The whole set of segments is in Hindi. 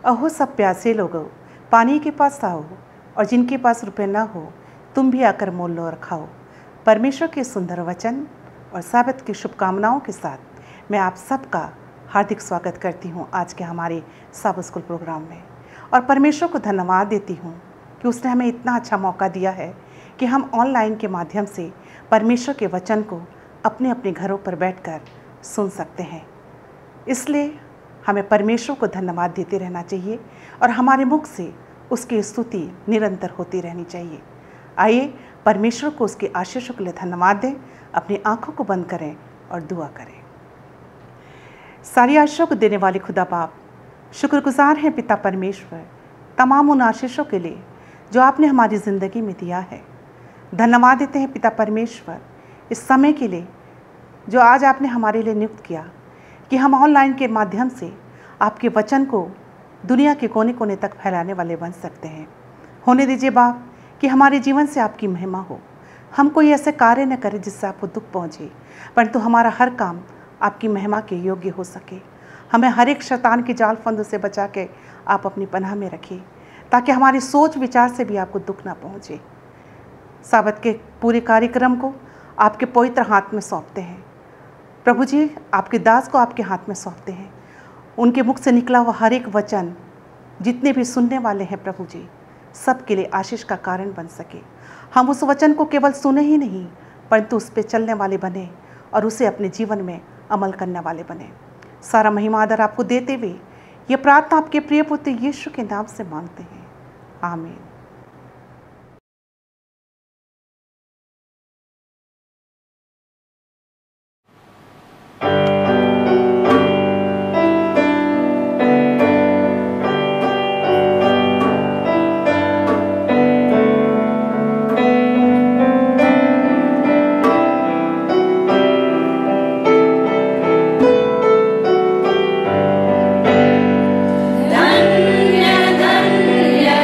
अहो सब प्यासे लोगो, पानी के पास आओ, और जिनके पास रुपए ना हो तुम भी आकर मोल लो और खाओ। परमेश्वर के सुंदर वचन और साबित की शुभकामनाओं के साथ मैं आप सबका हार्दिक स्वागत करती हूँ आज के हमारे साब स्कूल प्रोग्राम में। और परमेश्वर को धन्यवाद देती हूँ कि उसने हमें इतना अच्छा मौका दिया है कि हम ऑनलाइन के माध्यम से परमेश्वर के वचन को अपने अपने घरों पर बैठकर सुन सकते हैं। इसलिए हमें परमेश्वर को धन्यवाद देते रहना चाहिए और हमारे मुख से उसकी स्तुति निरंतर होती रहनी चाहिए। आइए परमेश्वर को उसके आशीषों के लिए धन्यवाद दें, अपनी आंखों को बंद करें और दुआ करें। सारी आशीषों को देने वाले खुदा बाप, शुक्रगुजार हैं पिता परमेश्वर तमाम उन आशीषों के लिए जो आपने हमारी ज़िंदगी में दिया है। धन्यवाद देते हैं पिता परमेश्वर इस समय के लिए जो आज आपने हमारे लिए नियुक्त किया कि हम ऑनलाइन के माध्यम से आपके वचन को दुनिया के कोने कोने तक फैलाने वाले बन सकते हैं। होने दीजिए बाप कि हमारे जीवन से आपकी महिमा हो। हम कोई ऐसे कार्य न करें जिससे आपको दुख पहुँचे, परंतु हमारा हर काम आपकी महिमा के योग्य हो सके। हमें हर एक शैतान के जाल फंदों से बचा के आप अपनी पनाह में रखिए ताकि हमारी सोच विचार से भी आपको दुख ना पहुँचे। साबत के पूरे कार्यक्रम को आपके पवित्र हाथ में सौंपते हैं। प्रभु जी, आपके दास को आपके हाथ में सौंपते हैं। उनके मुख से निकला हुआ हर एक वचन जितने भी सुनने वाले हैं प्रभु जी, सब के लिए आशीष का कारण बन सके। हम उस वचन को केवल सुने ही नहीं परंतु उस पर चलने वाले बने और उसे अपने जीवन में अमल करने वाले बने। सारा महिमा आदर आपको देते हुए ये प्रार्थना आपके प्रिय पुत्र यीशु के नाम से मांगते हैं, आमीन। धन्य धन्य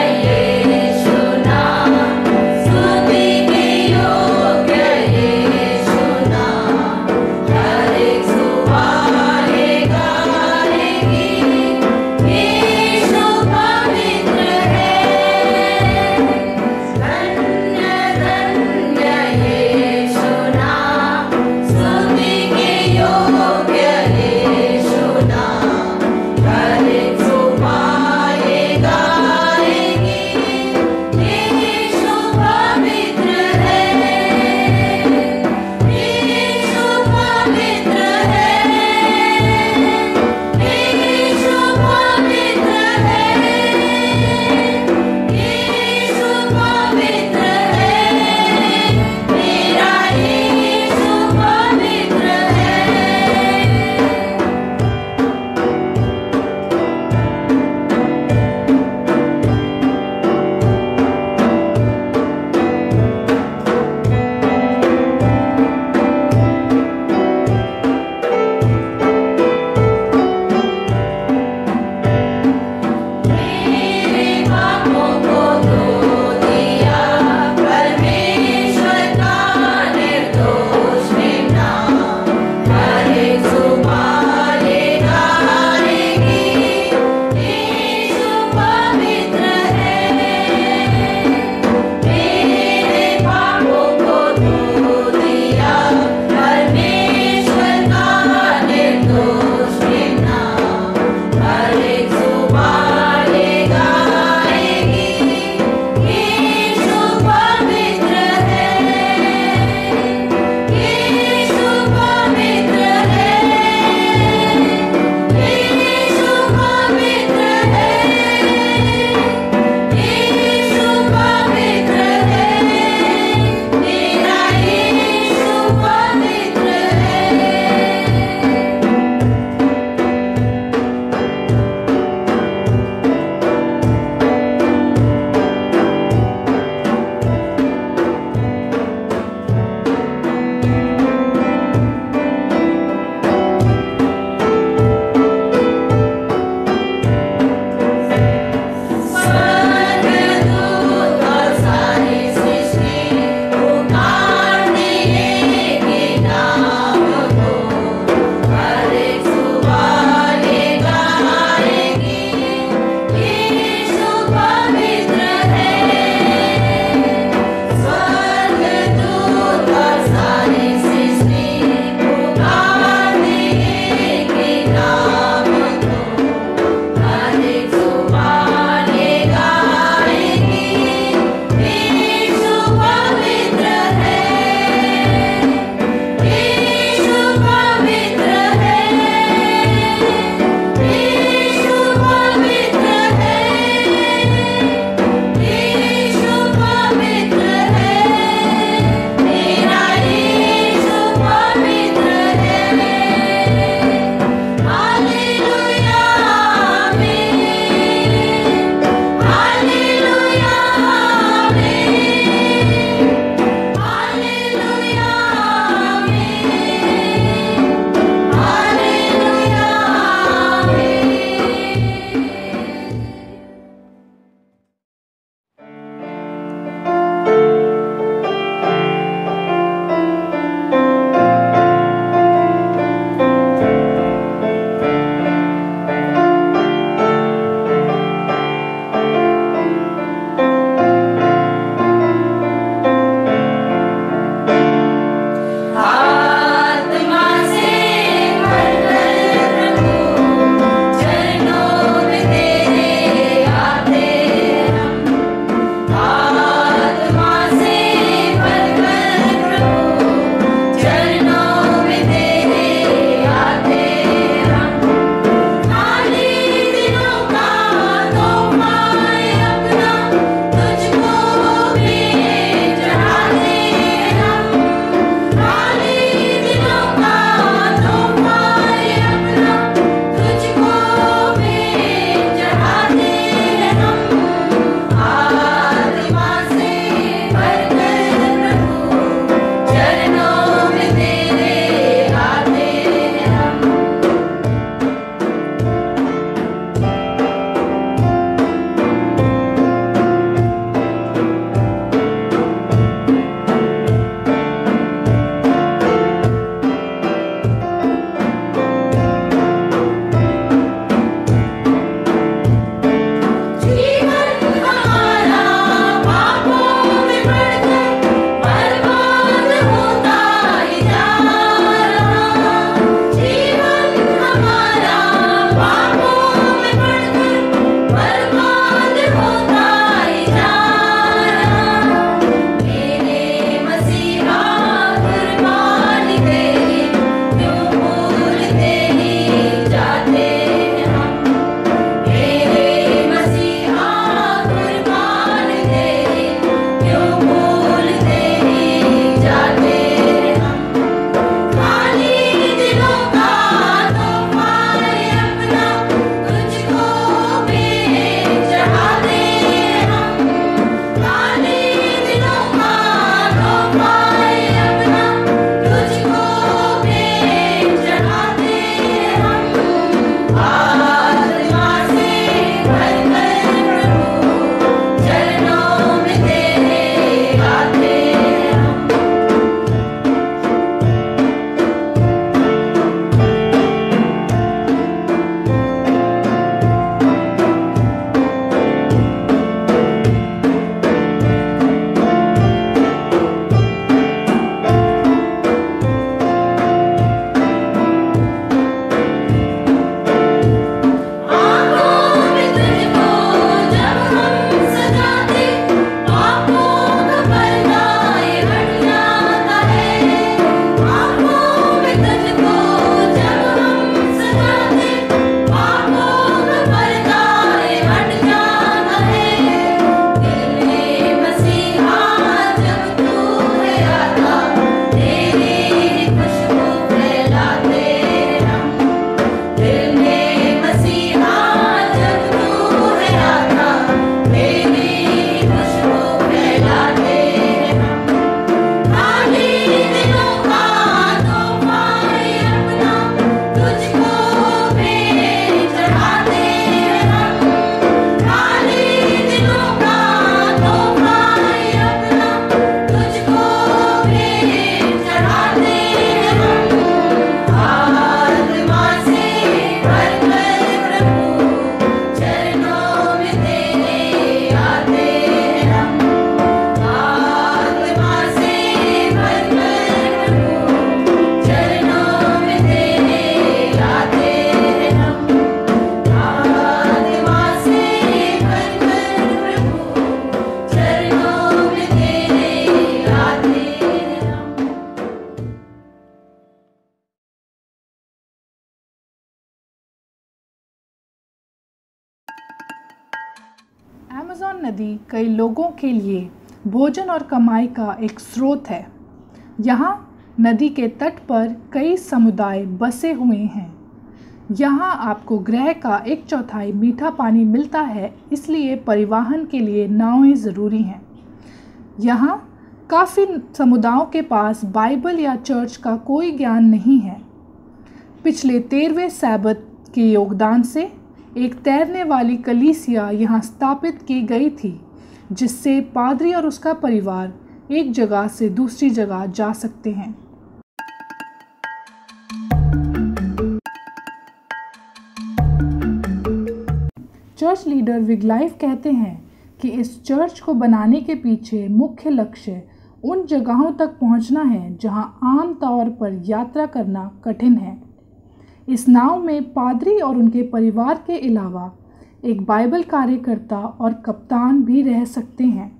नदी कई लोगों के लिए भोजन और कमाई का एक स्रोत है। यहाँ नदी के तट पर कई समुदाय बसे हुए हैं। यहाँ आपको ग्रह का 1/4 मीठा पानी मिलता है, इसलिए परिवहन के लिए नावें ज़रूरी हैं। यहाँ काफ़ी समुदायों के पास बाइबल या चर्च का कोई ज्ञान नहीं है। पिछले 13वें सैबत के योगदान से एक तैरने वाली कलीसिया यहाँ स्थापित की गई थी, जिससे पादरी और उसका परिवार एक जगह से दूसरी जगह जा सकते हैं। चर्च लीडर विगलाइफ कहते हैं कि इस चर्च को बनाने के पीछे मुख्य लक्ष्य उन जगहों तक पहुंचना है जहां आम तौर पर यात्रा करना कठिन है। इस नाव में पादरी और उनके परिवार के अलावा एक बाइबल कार्यकर्ता और कप्तान भी रह सकते हैं।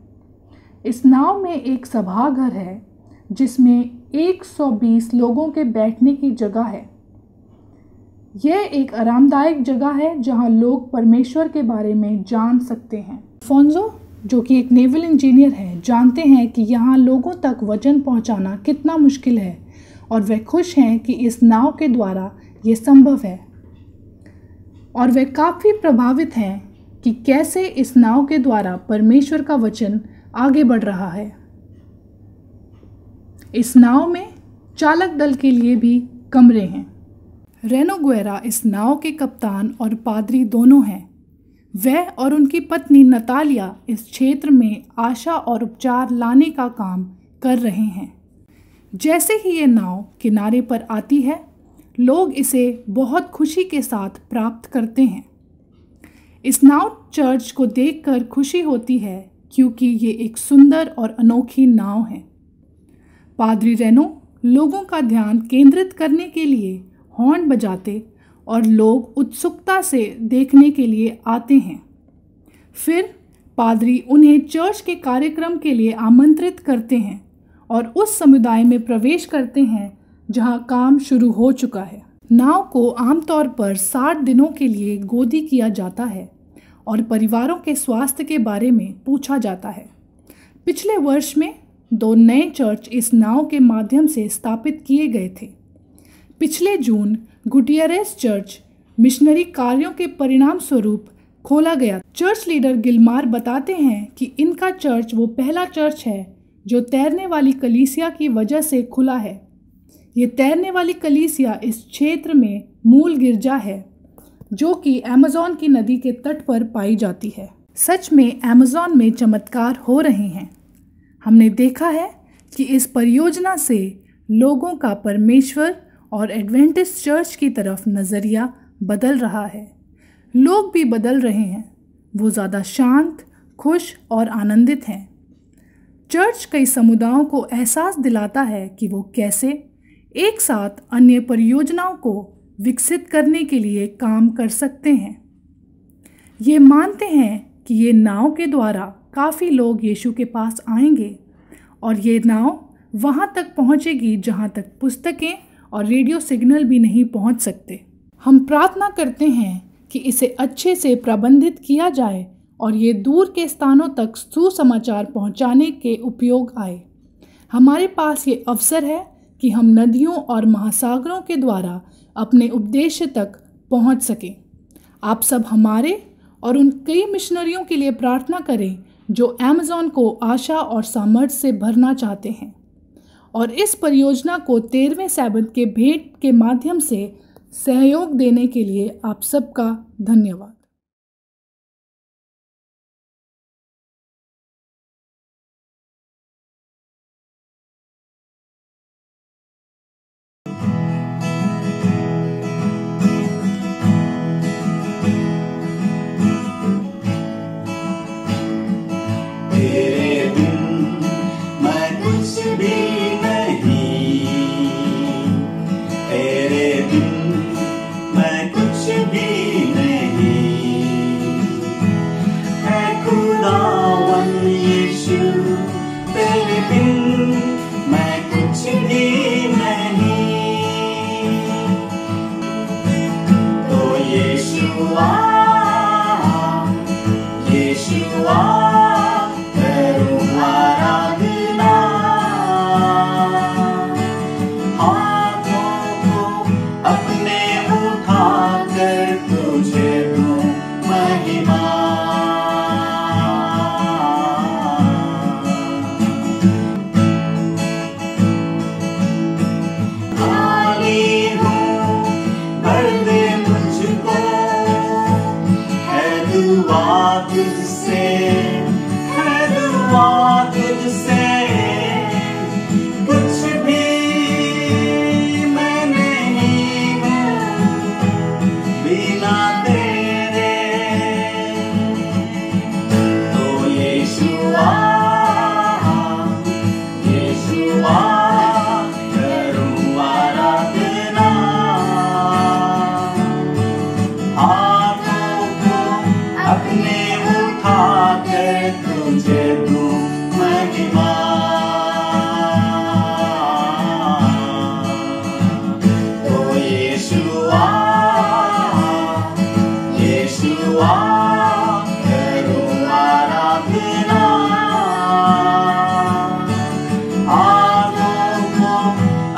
इस नाव में एक सभाघर है जिसमें 120 लोगों के बैठने की जगह है। यह एक आरामदायक जगह है जहां लोग परमेश्वर के बारे में जान सकते हैं। फोंजो, जो कि एक नेवल इंजीनियर है, जानते हैं कि यहाँ लोगों तक वचन पहुँचाना कितना मुश्किल है और वे खुश हैं कि इस नाव के द्वारा ये संभव है। और वे काफ़ी प्रभावित हैं कि कैसे इस नाव के द्वारा परमेश्वर का वचन आगे बढ़ रहा है। इस नाव में चालक दल के लिए भी कमरे हैं। रेनो गुएरा इस नाव के कप्तान और पादरी दोनों हैं। वह और उनकी पत्नी नतालिया इस क्षेत्र में आशा और उपचार लाने का काम कर रहे हैं। जैसे ही ये नाव किनारे पर आती है, लोग इसे बहुत खुशी के साथ प्राप्त करते हैं। इस नाव चर्च को देखकर खुशी होती है क्योंकि ये एक सुंदर और अनोखी नाव है। पादरी रेनो लोगों का ध्यान केंद्रित करने के लिए हॉर्न बजाते और लोग उत्सुकता से देखने के लिए आते हैं। फिर पादरी उन्हें चर्च के कार्यक्रम के लिए आमंत्रित करते हैं और उस समुदाय में प्रवेश करते हैं जहां काम शुरू हो चुका है। नाव को आमतौर पर 60 दिनों के लिए गोदी किया जाता है और परिवारों के स्वास्थ्य के बारे में पूछा जाता है। पिछले वर्ष में 2 नए चर्च इस नाव के माध्यम से स्थापित किए गए थे। पिछले जून गुटियरेस चर्च मिशनरी कार्यों के परिणाम स्वरूप खोला गया। चर्च लीडर गिलमार बताते हैं कि इनका चर्च वो पहला चर्च है जो तैरने वाली कलीसिया की वजह से खुला है। ये तैरने वाली कलीसिया इस क्षेत्र में मूल गिरजा है जो कि अमेज़न की नदी के तट पर पाई जाती है। सच में अमेज़न में चमत्कार हो रहे हैं। हमने देखा है कि इस परियोजना से लोगों का परमेश्वर और एडवेंटिस्ट चर्च की तरफ नज़रिया बदल रहा है। लोग भी बदल रहे हैं। वो ज़्यादा शांत, खुश और आनंदित हैं। चर्च कई समुदायों को एहसास दिलाता है कि वो कैसे एक साथ अन्य परियोजनाओं को विकसित करने के लिए काम कर सकते हैं। ये मानते हैं कि ये नाव के द्वारा काफ़ी लोग यीशु के पास आएंगे और ये नाव वहाँ तक पहुँचेगी जहाँ तक पुस्तकें और रेडियो सिग्नल भी नहीं पहुँच सकते। हम प्रार्थना करते हैं कि इसे अच्छे से प्रबंधित किया जाए और ये दूर के स्थानों तक सुसमाचार पहुँचाने के उपयोग आए। हमारे पास ये अवसर है कि हम नदियों और महासागरों के द्वारा अपने उद्देश्य तक पहुँच सकें। आप सब हमारे और उन कई मिशनरियों के लिए प्रार्थना करें जो अमेज़न को आशा और सामर्थ्य से भरना चाहते हैं और इस परियोजना को 13वें सैबत के भेंट के माध्यम से सहयोग देने के लिए आप सबका धन्यवाद। Yeshua,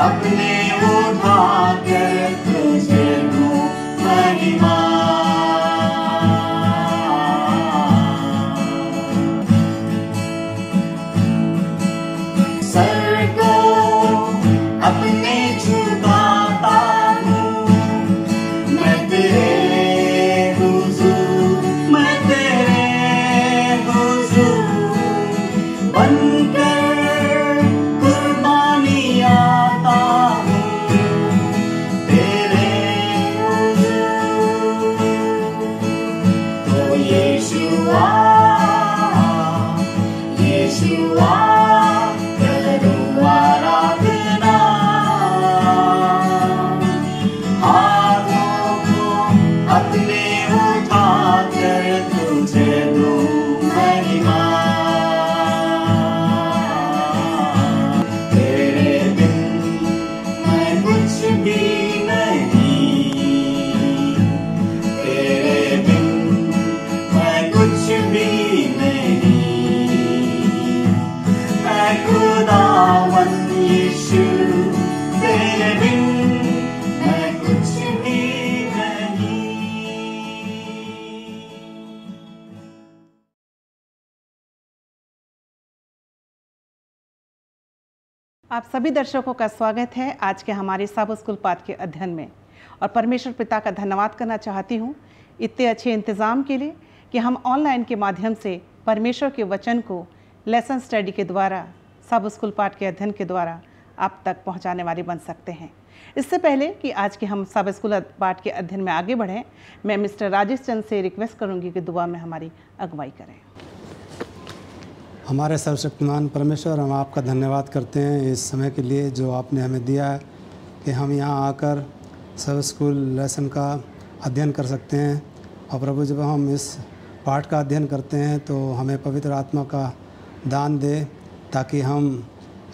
अपने उठा कर तुझे दूं महिमा। सर को अपने झुकाता हूँ, मैं तेरे हुजूर, मैं तेरे हुजूर बनकर कुर्बानी आता हूँ तेरे हुजूर। तो यीशुआ, यीशुआ आप सभी दर्शकों का स्वागत है आज के हमारे सब स्कूल पाठ के अध्ययन में। और परमेश्वर पिता का धन्यवाद करना चाहती हूँ इतने अच्छे इंतज़ाम के लिए कि हम ऑनलाइन के माध्यम से परमेश्वर के वचन को लेसन स्टडी के द्वारा, सब स्कूल पाठ के अध्ययन के द्वारा आप तक पहुँचाने वाले बन सकते हैं। इससे पहले कि आज के हम सब स्कूल पाठ के अध्ययन में आगे बढ़ें, मैं मिस्टर राजेश चंद से रिक्वेस्ट करूँगी कि दुआ में हमारी अगुवाई करें। हमारे सर्वशक्तिमान परमेश्वर, हम आपका धन्यवाद करते हैं इस समय के लिए जो आपने हमें दिया है कि हम यहाँ आकर सब स्कूल लेसन का अध्ययन कर सकते हैं। और प्रभु, जब हम इस पाठ का अध्ययन करते हैं तो हमें पवित्र आत्मा का दान दे ताकि हम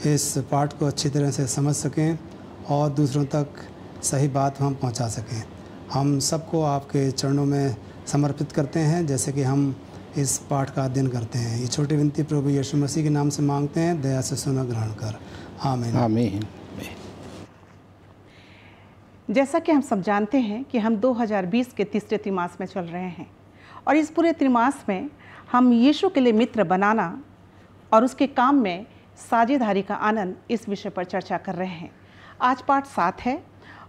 इस पाठ को अच्छी तरह से समझ सकें और दूसरों तक सही बात हम पहुँचा सकें। हम सबको आपके चरणों में समर्पित करते हैं जैसे कि हम इस पाठ का अध्ययन करते हैं। ये छोटी विनती प्रभु यीशु मसीह के नाम से मांगते हैं, दया से सुना ग्रहण कर, आमीन। आमीन। जैसा कि हम सब जानते हैं कि हम 2020 के तीसरे त्रिमास में चल रहे हैं और इस पूरे त्रिमास में हम यीशु के लिए मित्र बनाना और उसके काम में साझेदारी का आनंद इस विषय पर चर्चा कर रहे हैं। आज पाठ 7 है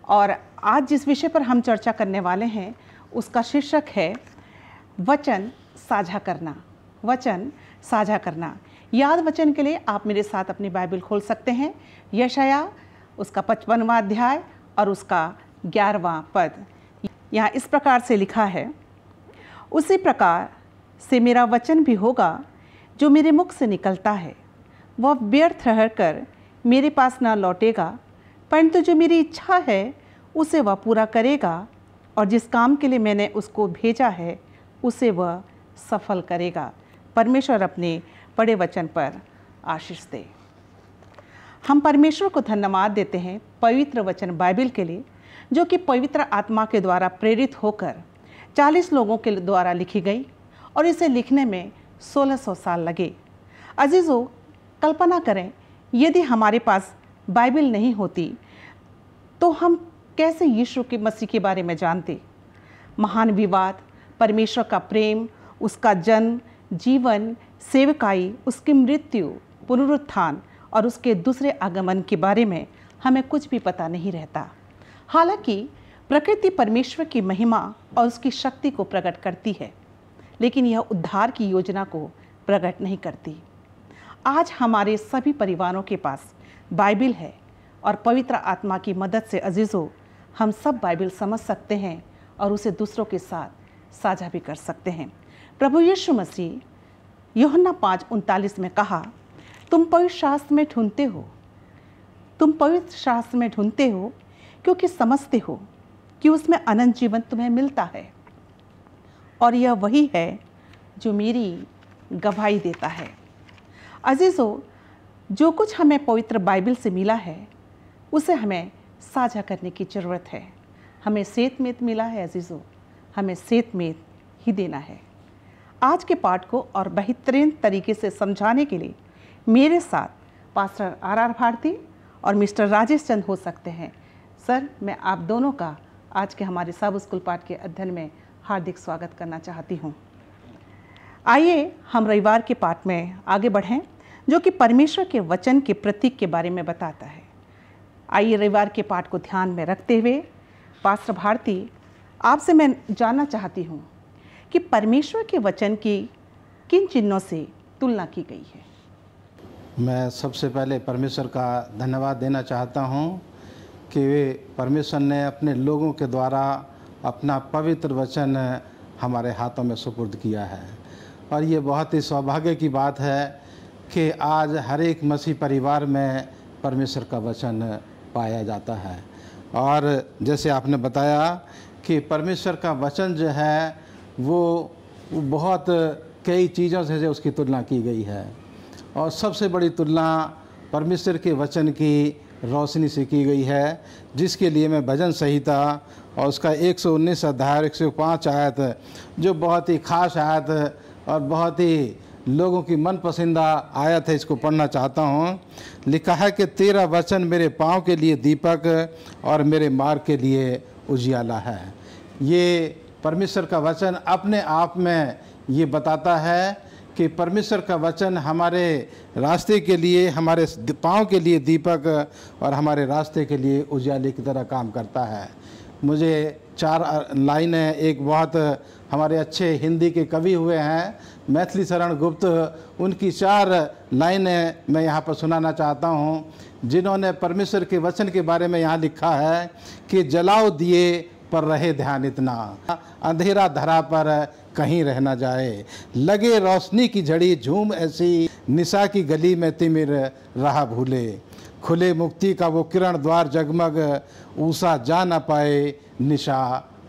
और आज जिस विषय पर हम चर्चा करने वाले हैं उसका शीर्षक है वचन साझा करना। वचन साझा करना। याद वचन के लिए आप मेरे साथ अपनी बाइबल खोल सकते हैं। यशाया उसका 55वां अध्याय और उसका 11वां पद। यहाँ इस प्रकार से लिखा है, उसी प्रकार से मेरा वचन भी होगा जो मेरे मुख से निकलता है, वह व्यर्थ रहकर मेरे पास न लौटेगा, परंतु जो मेरी इच्छा है उसे वह पूरा करेगा और जिस काम के लिए मैंने उसको भेजा है उसे वह सफल करेगा। परमेश्वर अपने पढ़े वचन पर आशीष दे। हम परमेश्वर को धन्यवाद देते हैं पवित्र वचन बाइबल के लिए, जो कि पवित्र आत्मा के द्वारा प्रेरित होकर 40 लोगों के द्वारा लिखी गई और इसे लिखने में 1600 साल लगे। अजीज़ों, कल्पना करें यदि हमारे पास बाइबल नहीं होती तो हम कैसे यीशु के मसीह के बारे में जानते। महान विवाद, परमेश्वर का प्रेम, उसका जन्म, जीवन, सेवकाई, उसकी मृत्यु, पुनरुत्थान और उसके दूसरे आगमन के बारे में हमें कुछ भी पता नहीं रहता। हालांकि प्रकृति परमेश्वर की महिमा और उसकी शक्ति को प्रकट करती है, लेकिन यह उद्धार की योजना को प्रकट नहीं करती। आज हमारे सभी परिवारों के पास बाइबल है और पवित्र आत्मा की मदद से अजीज़ों, हम सब बाइबल समझ सकते हैं और उसे दूसरों के साथ साझा भी कर सकते हैं। प्रभु यीशु मसीह यूहन्ना 5:39 में कहा, तुम पवित्र शास्त्र में ढूंढते हो, तुम पवित्र शास्त्र में ढूंढते हो क्योंकि समझते हो कि उसमें अनंत जीवन तुम्हें मिलता है, और यह वही है जो मेरी गवाही देता है। अजीज़ों, जो कुछ हमें पवित्र बाइबल से मिला है उसे हमें साझा करने की ज़रूरत है। हमें सेत मेत मिला है अजीज़ों, हमें सेत मेत ही देना है। आज के पाठ को और बेहतरीन तरीके से समझाने के लिए मेरे साथ पास्टर आर भारती और मिस्टर राजेश चंद हो सकते हैं। सर, मैं आप दोनों का आज के हमारे सब स्कूल पाठ के अध्ययन में हार्दिक स्वागत करना चाहती हूँ। आइए हम रविवार के पाठ में आगे बढ़ें, जो कि परमेश्वर के वचन के प्रतीक के बारे में बताता है। आइए रविवार के पाठ को ध्यान में रखते हुए पास्टर भारती, आपसे मैं जानना चाहती हूँ कि परमेश्वर के वचन की किन चिन्हों से तुलना की गई है। मैं सबसे पहले परमेश्वर का धन्यवाद देना चाहता हूँ कि वे परमेश्वर ने अपने लोगों के द्वारा अपना पवित्र वचन हमारे हाथों में सुपुर्द किया है। और ये बहुत ही सौभाग्य की बात है कि आज हर एक मसीह परिवार में परमेश्वर का वचन पाया जाता है। और जैसे आपने बताया कि परमेश्वर का वचन जो है वो बहुत कई चीज़ों से उसकी तुलना की गई है, और सबसे बड़ी तुलना परमेश्वर के वचन की रोशनी से की गई है, जिसके लिए मैं भजन संहिता और उसका 119 अध्याय 105 आयत, जो बहुत ही खास आयत और बहुत ही लोगों की मनपसंदा आयत है, इसको पढ़ना चाहता हूँ। लिखा है कि तेरा वचन मेरे पाँव के लिए दीपक और मेरे मार्ग के लिए उजियाला है। ये परमेश्वर का वचन अपने आप में ये बताता है कि परमेश्वर का वचन हमारे रास्ते के लिए, हमारे पाँव के लिए दीपक और हमारे रास्ते के लिए उजाले की तरह काम करता है। मुझे 4 लाइनें, एक बहुत हमारे अच्छे हिंदी के कवि हुए हैं मैथिली शरण गुप्त, उनकी 4 लाइनें मैं यहाँ पर सुनाना चाहता हूँ, जिन्होंने परमेश्वर के वचन के बारे में यहाँ लिखा है कि जलाओ दिए पर रहे ध्यान इतना, अंधेरा धरा पर कहीं रह ना जाए, लगे रोशनी की झड़ी झूम ऐसी, निशा की गली में तिमिर रहा भूले, खुले मुक्ति का वो किरण द्वार जगमग, ऊषा जा ना पाए निशा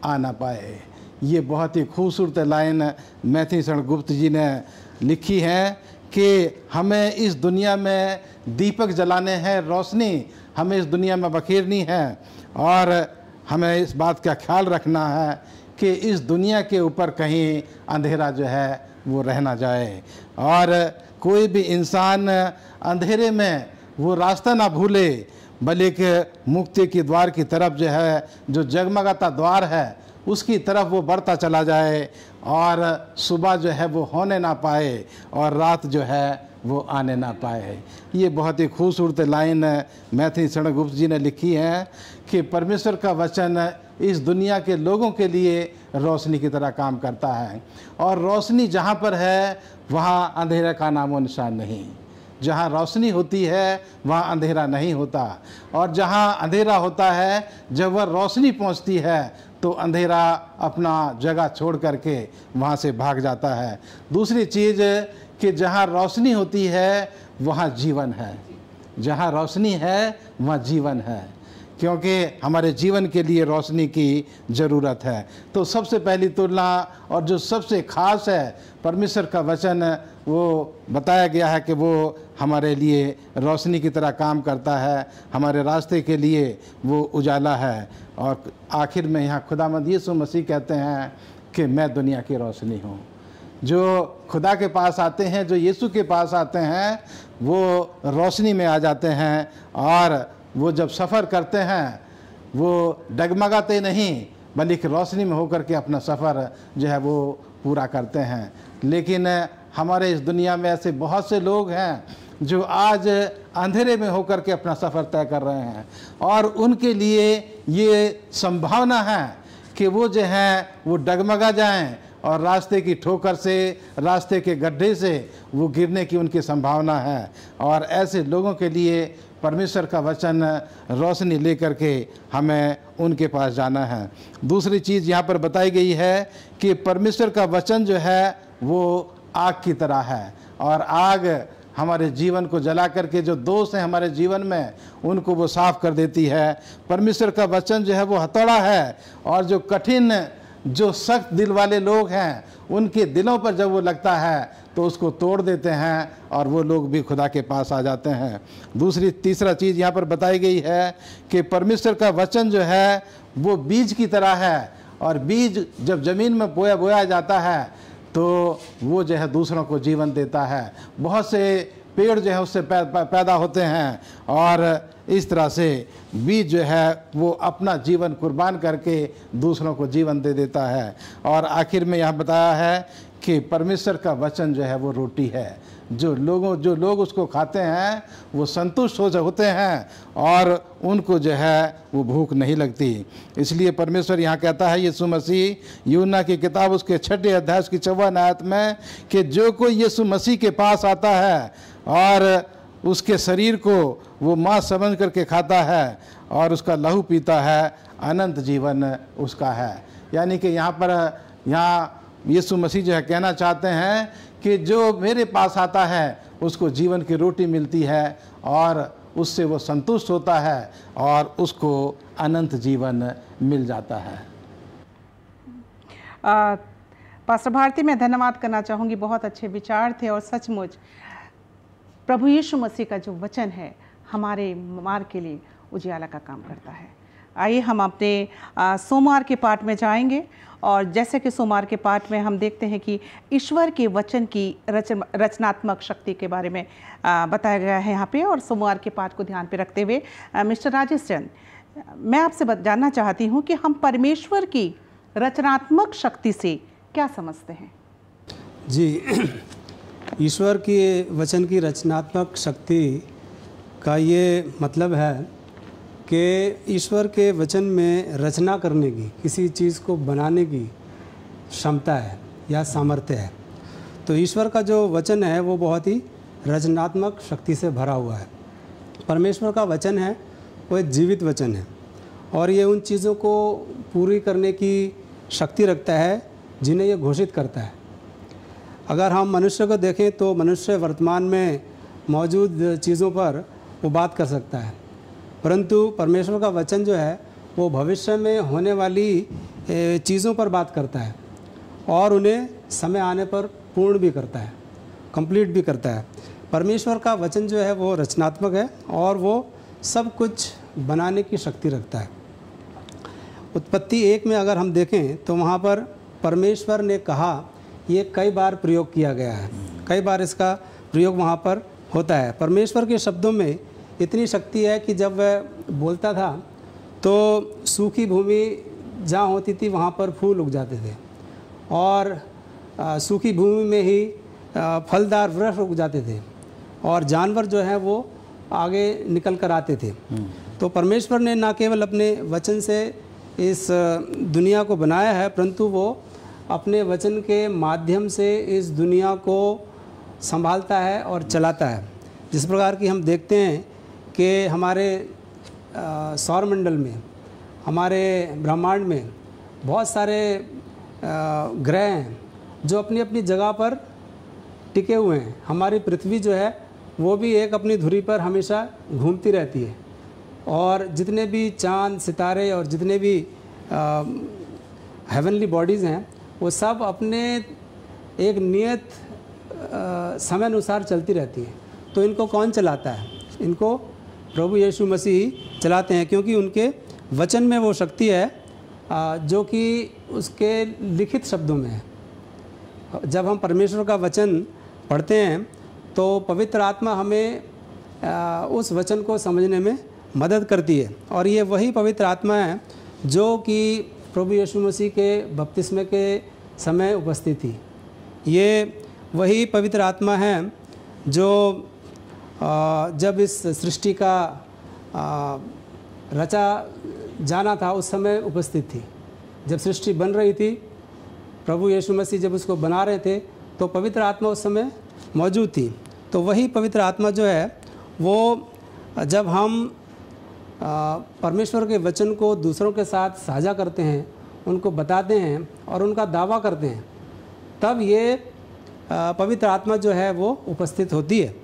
आ ना पाए। ये बहुत ही खूबसूरत लाइन मैथिली शरण गुप्त जी ने लिखी है कि हमें इस दुनिया में दीपक जलाने हैं, रोशनी हमें इस दुनिया में बखेरनी है, और हमें इस बात का ख्याल रखना है कि इस दुनिया के ऊपर कहीं अंधेरा जो है वो रह ना जाए, और कोई भी इंसान अंधेरे में वो रास्ता ना भूले, बल्कि मुक्ति के द्वार की तरफ जो है, जो जगमगाता द्वार है, उसकी तरफ वो बढ़ता चला जाए, और सुबह जो है वो होने ना पाए और रात जो है वो आने ना पाए। ये बहुत ही खूबसूरत लाइन मैथिली शरण गुप्त जी ने लिखी है कि परमेश्वर का वचन इस दुनिया के लोगों के लिए रोशनी की तरह काम करता है, और रोशनी जहाँ पर है वहाँ अंधेरे का नामो निशान नहीं। जहाँ रोशनी होती है वहाँ अंधेरा नहीं होता, और जहाँ अंधेरा होता है, जब वह रोशनी पहुँचती है तो अंधेरा अपना जगह छोड़ करके वहाँ से भाग जाता है। दूसरी चीज़ कि जहाँ रोशनी होती है वहाँ जीवन है, जहाँ रोशनी है वहाँ जीवन है, क्योंकि हमारे जीवन के लिए रोशनी की ज़रूरत है। तो सबसे पहली तुलना और जो सबसे ख़ास है परमेश्वर का वचन, वो बताया गया है कि वो हमारे लिए रोशनी की तरह काम करता है, हमारे रास्ते के लिए वो उजाला है। और आखिर में यहाँ खुदावंद यीशु मसीह कहते हैं कि मैं दुनिया की रोशनी हूँ। जो खुदा के पास आते हैं, जो यीशु के पास आते हैं, वो रोशनी में आ जाते हैं, और वो जब सफ़र करते हैं वो डगमगाते नहीं, बल्कि रोशनी में होकर के अपना सफ़र जो है वो पूरा करते हैं। लेकिन हमारे इस दुनिया में ऐसे बहुत से लोग हैं जो आज अंधेरे में होकर के अपना सफ़र तय कर रहे हैं, और उनके लिए ये संभावना है कि वो जो हैं वो डगमगा जाएं, और रास्ते की ठोकर से, रास्ते के गड्ढे से वो गिरने की उनकी संभावना है। और ऐसे लोगों के लिए परमेश्वर का वचन रोशनी लेकर के हमें उनके पास जाना है। दूसरी चीज़ यहाँ पर बताई गई है कि परमेश्वर का वचन जो है वो आग की तरह है, और आग हमारे जीवन को जला करके जो दोष हैं हमारे जीवन में उनको वो साफ कर देती है। परमेश्वर का वचन जो है वो हथौड़ा है, और जो कठिन, जो सख्त दिल वाले लोग हैं उनके दिलों पर जब वो लगता है तो उसको तोड़ देते हैं, और वो लोग भी खुदा के पास आ जाते हैं। तीसरा चीज़ यहाँ पर बताई गई है कि परमेश्वर का वचन जो है वो बीज की तरह है, और बीज जब ज़मीन में बोया जाता है तो वो जो है दूसरों को जीवन देता है। बहुत से पेड़ जो है उससे पैदा होते हैं, और इस तरह से बीज जो है वो अपना जीवन कुर्बान करके दूसरों को जीवन दे देता है। और आखिर में यह बताया है कि परमेश्वर का वचन जो है वो रोटी है, जो लोग उसको खाते हैं वो संतुष्ट होते हैं और उनको जो है वो भूख नहीं लगती। इसलिए परमेश्वर यहाँ कहता है, यीशु मसीह यूहन्ना की किताब उसके 6 अध्याय उसकी 54 आयत में, कि जो कोई यीशु मसीह के पास आता है और उसके शरीर को वो मांस समझ करके खाता है और उसका लहू पीता है, अनंत जीवन उसका है। यानी कि यहाँ यीशु मसीह जो है कहना चाहते हैं कि जो मेरे पास आता है उसको जीवन की रोटी मिलती है और उससे वो संतुष्ट होता है और उसको अनंत जीवन मिल जाता है। पास्टर भारती, मैं धन्यवाद करना चाहूँगी, बहुत अच्छे विचार थे और सचमुच प्रभु यीशु मसीह का जो वचन है हमारे मार्ग के लिए उजियाला का काम करता है। आइए हम अपने सोमवार के पाठ में जाएंगे, और जैसे कि सोमवार के पाठ में हम देखते हैं कि ईश्वर के वचन की रचनात्मक शक्ति के बारे में बताया गया है यहाँ पे। और सोमवार के पाठ को ध्यान पे रखते हुए मिस्टर राजेश चंद, मैं आपसे जानना चाहती हूँ कि हम परमेश्वर की रचनात्मक शक्ति से क्या समझते हैं? जी, ईश्वर की वचन की रचनात्मक शक्ति का ये मतलब है कि ईश्वर के वचन में रचना करने की, किसी चीज़ को बनाने की क्षमता है या सामर्थ्य है। तो ईश्वर का जो वचन है वो बहुत ही रचनात्मक शक्ति से भरा हुआ है। परमेश्वर का वचन है वो एक जीवित वचन है और ये उन चीज़ों को पूरी करने की शक्ति रखता है जिन्हें ये घोषित करता है। अगर हम मनुष्य को देखें तो मनुष्य वर्तमान में मौजूद चीज़ों पर वो बात कर सकता है, परंतु परमेश्वर का वचन जो है वो भविष्य में होने वाली चीज़ों पर बात करता है और उन्हें समय आने पर पूर्ण भी करता है, कंप्लीट भी करता है। परमेश्वर का वचन जो है वो रचनात्मक है और वो सब कुछ बनाने की शक्ति रखता है। उत्पत्ति 1 में अगर हम देखें तो वहाँ पर परमेश्वर ने कहा, ये कई बार प्रयोग किया गया है, कई बार इसका प्रयोग वहाँ पर होता है। परमेश्वर के शब्दों में इतनी शक्ति है कि जब वह बोलता था तो सूखी भूमि जहाँ होती थी वहाँ पर फूल उग जाते थे और सूखी भूमि में ही फलदार वृक्ष उग जाते थे और जानवर जो है वो आगे निकल कर आते थे। तो परमेश्वर ने न केवल अपने वचन से इस दुनिया को बनाया है, परंतु वो अपने वचन के माध्यम से इस दुनिया को संभालता है और चलाता है। जिस प्रकार की हम देखते हैं कि हमारे सौरमंडल में, हमारे ब्रह्मांड में बहुत सारे ग्रह हैं जो अपनी अपनी जगह पर टिके हुए हैं। हमारी पृथ्वी जो है वो भी एक अपनी धुरी पर हमेशा घूमती रहती है और जितने भी चांद सितारे और जितने भी हेवनली बॉडीज़ हैं वो सब अपने एक नियत समय अनुसार चलती रहती हैं। तो इनको कौन चलाता है? इनको प्रभु यीशु मसीह चलाते हैं, क्योंकि उनके वचन में वो शक्ति है जो कि उसके लिखित शब्दों में है। जब हम परमेश्वर का वचन पढ़ते हैं तो पवित्र आत्मा हमें उस वचन को समझने में मदद करती है और ये वही पवित्र आत्मा है जो कि प्रभु यीशु मसीह के बपतिस्मे के समय उपस्थित थी। ये वही पवित्र आत्मा है जो जब इस सृष्टि का रचा जाना था उस समय उपस्थित थी। जब सृष्टि बन रही थी, प्रभु यीशु मसीह जब उसको बना रहे थे तो पवित्र आत्मा उस समय मौजूद थी। तो वही पवित्र आत्मा जो है वो जब हम परमेश्वर के वचन को दूसरों के साथ साझा करते हैं, उनको बताते हैं और उनका दावा करते हैं, तब ये पवित्र आत्मा जो है वो उपस्थित होती है।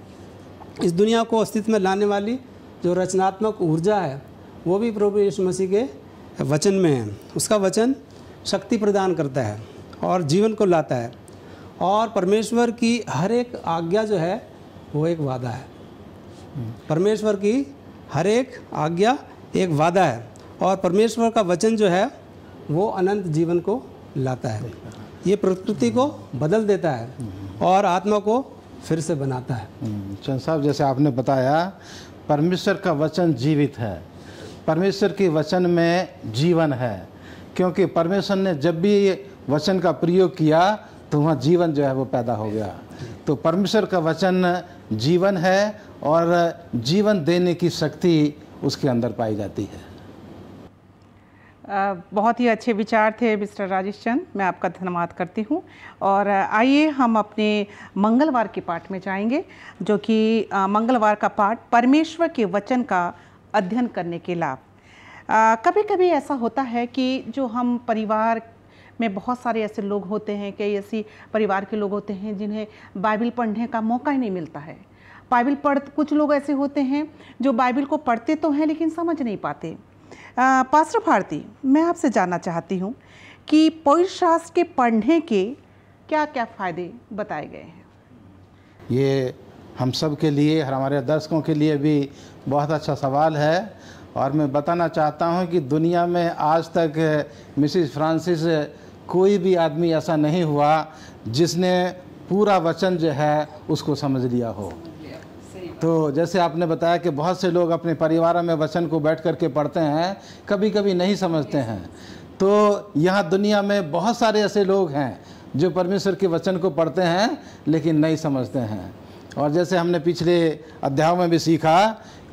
इस दुनिया को अस्तित्व में लाने वाली जो रचनात्मक ऊर्जा है वो भी प्रभु यीशु मसीह के वचन में है। उसका वचन शक्ति प्रदान करता है और जीवन को लाता है और परमेश्वर की हर एक आज्ञा जो है वो एक वादा है। परमेश्वर की हर एक आज्ञा एक वादा है और परमेश्वर का वचन जो है वो अनंत जीवन को लाता है। ये प्रकृति को बदल देता है और आत्मा को फिर से बनाता है। चंद साहब, जैसे आपने बताया परमेश्वर का वचन जीवित है, परमेश्वर के वचन में जीवन है, क्योंकि परमेश्वर ने जब भी ये वचन का प्रयोग किया तो वहाँ जीवन जो है वो पैदा हो गया। तो परमेश्वर का वचन जीवन है और जीवन देने की शक्ति उसके अंदर पाई जाती है। बहुत ही अच्छे विचार थे मिस्टर राजेश चंद, मैं आपका धन्यवाद करती हूँ। और आइए हम अपने मंगलवार के पाठ में जाएंगे, जो कि मंगलवार का पाठ परमेश्वर के वचन का अध्ययन करने के लाभ। कभी कभी ऐसा होता है कि जो हम परिवार में बहुत सारे ऐसे लोग होते हैं, कई ऐसी परिवार के लोग होते हैं जिन्हें बाइबल पढ़ने का मौका ही नहीं मिलता है। कुछ लोग ऐसे होते हैं जो बाइबल को पढ़ते तो हैं लेकिन समझ नहीं पाते। पास्टर भारती, मैं आपसे जानना चाहती हूँ कि पवित्र शास्त्र के पढ़ने के क्या क्या फ़ायदे बताए गए हैं। ये हम सब के लिए, हमारे दर्शकों के लिए भी बहुत अच्छा सवाल है। और मैं बताना चाहता हूँ कि दुनिया में आज तक मिसिस फ्रांसिस कोई भी आदमी ऐसा नहीं हुआ जिसने पूरा वचन जो है उसको समझ लिया हो। तो जैसे आपने बताया कि बहुत से लोग अपने परिवार में वचन को बैठ कर के पढ़ते हैं, कभी कभी नहीं समझते हैं। तो यहाँ दुनिया में बहुत सारे ऐसे लोग हैं जो परमेश्वर के वचन को पढ़ते हैं लेकिन नहीं समझते हैं। और जैसे हमने पिछले अध्यायों में भी सीखा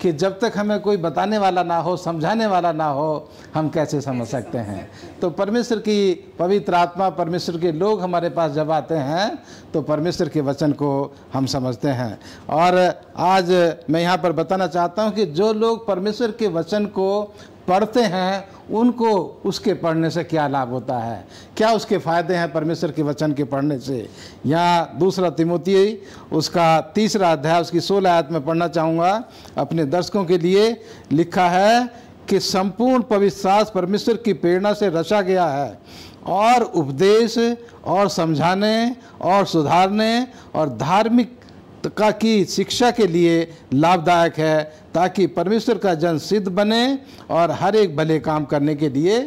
कि जब तक हमें कोई बताने वाला ना हो, समझाने वाला ना हो, हम कैसे समझ सकते हैं। तो परमेश्वर की पवित्र आत्मा, परमेश्वर के लोग हमारे पास जब आते हैं तो परमेश्वर के वचन को हम समझते हैं। और आज मैं यहाँ पर बताना चाहता हूँ कि जो लोग परमेश्वर के वचन को पढ़ते हैं उनको उसके पढ़ने से क्या लाभ होता है, क्या उसके फ़ायदे हैं परमेश्वर के वचन के पढ़ने से। यहाँ दूसरा तिमोथी उसका 3 अध्याय उसकी 16 आयत में पढ़ना चाहूँगा अपने दर्शकों के लिए। लिखा है कि संपूर्ण पवित्र शास्त्र परमेश्वर की प्रेरणा से रचा गया है और उपदेश और समझाने और सुधारने और धार्मिक की शिक्षा के लिए लाभदायक है, ताकि परमेश्वर का जन सिद्ध बने और हर एक भले काम करने के लिए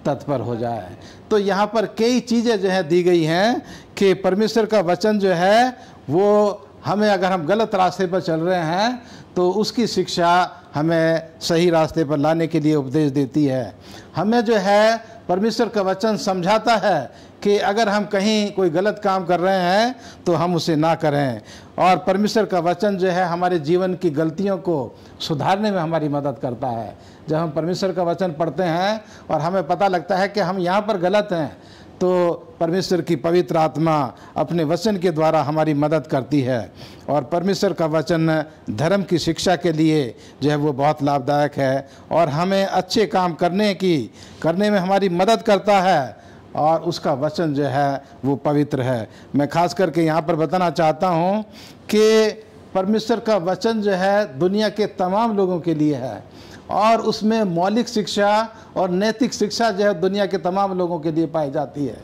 तत्पर हो जाए। तो यहाँ पर कई चीज़ें जो है दी गई हैं कि परमेश्वर का वचन जो है वो हमें, अगर हम गलत रास्ते पर चल रहे हैं तो उसकी शिक्षा हमें सही रास्ते पर लाने के लिए उपदेश देती है। हमें जो है परमेश्वर का वचन समझाता है कि अगर हम कहीं कोई गलत काम कर रहे हैं तो हम उसे ना करें। और परमेश्वर का वचन जो है हमारे जीवन की गलतियों को सुधारने में हमारी मदद करता है। जब हम परमेश्वर का वचन पढ़ते हैं और हमें पता लगता है कि हम यहाँ पर गलत हैं, तो परमेश्वर की पवित्र आत्मा अपने वचन के द्वारा हमारी मदद करती है। और परमेश्वर का वचन धर्म की शिक्षा के लिए जो है वो बहुत लाभदायक है और हमें अच्छे काम करने में हमारी मदद करता है। और उसका वचन जो है वो पवित्र है। मैं खास करके यहाँ पर बताना चाहता हूँ कि परमेश्वर का वचन जो है दुनिया के तमाम लोगों के लिए है और उसमें मौलिक शिक्षा और नैतिक शिक्षा जो है दुनिया के तमाम लोगों के लिए पाई जाती है।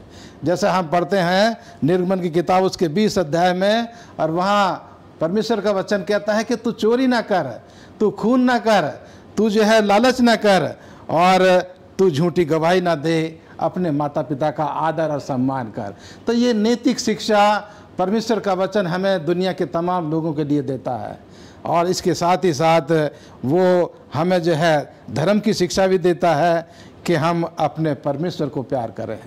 जैसे हम पढ़ते हैं निर्गमन की किताब उसके 20 अध्याय में, और वहाँ परमेश्वर का वचन कहता है कि तू चोरी ना कर, तू खून ना कर, तू जो है लालच ना कर और तू झूठी गवाही ना दे, अपने माता पिता का आदर और सम्मान कर। तो ये नैतिक शिक्षा परमेश्वर का वचन हमें दुनिया के तमाम लोगों के लिए देता है। और इसके साथ ही साथ वो हमें जो है धर्म की शिक्षा भी देता है कि हम अपने परमेश्वर को प्यार करें।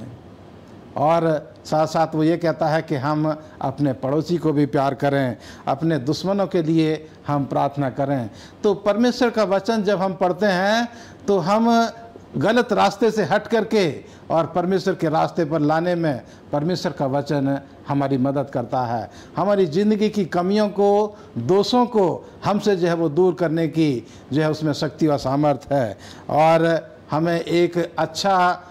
और साथ साथ वो ये कहता है कि हम अपने पड़ोसी को भी प्यार करें, अपने दुश्मनों के लिए हम प्रार्थना करें। तो परमेश्वर का वचन जब हम पढ़ते हैं तो हम गलत रास्ते से हट करके और परमेश्वर के रास्ते पर लाने में परमेश्वर का वचन हमारी मदद करता है। हमारी ज़िंदगी की कमियों को, दोषों को हमसे जो है वो दूर करने की जो है उसमें शक्ति और सामर्थ्य है। और हमें एक अच्छा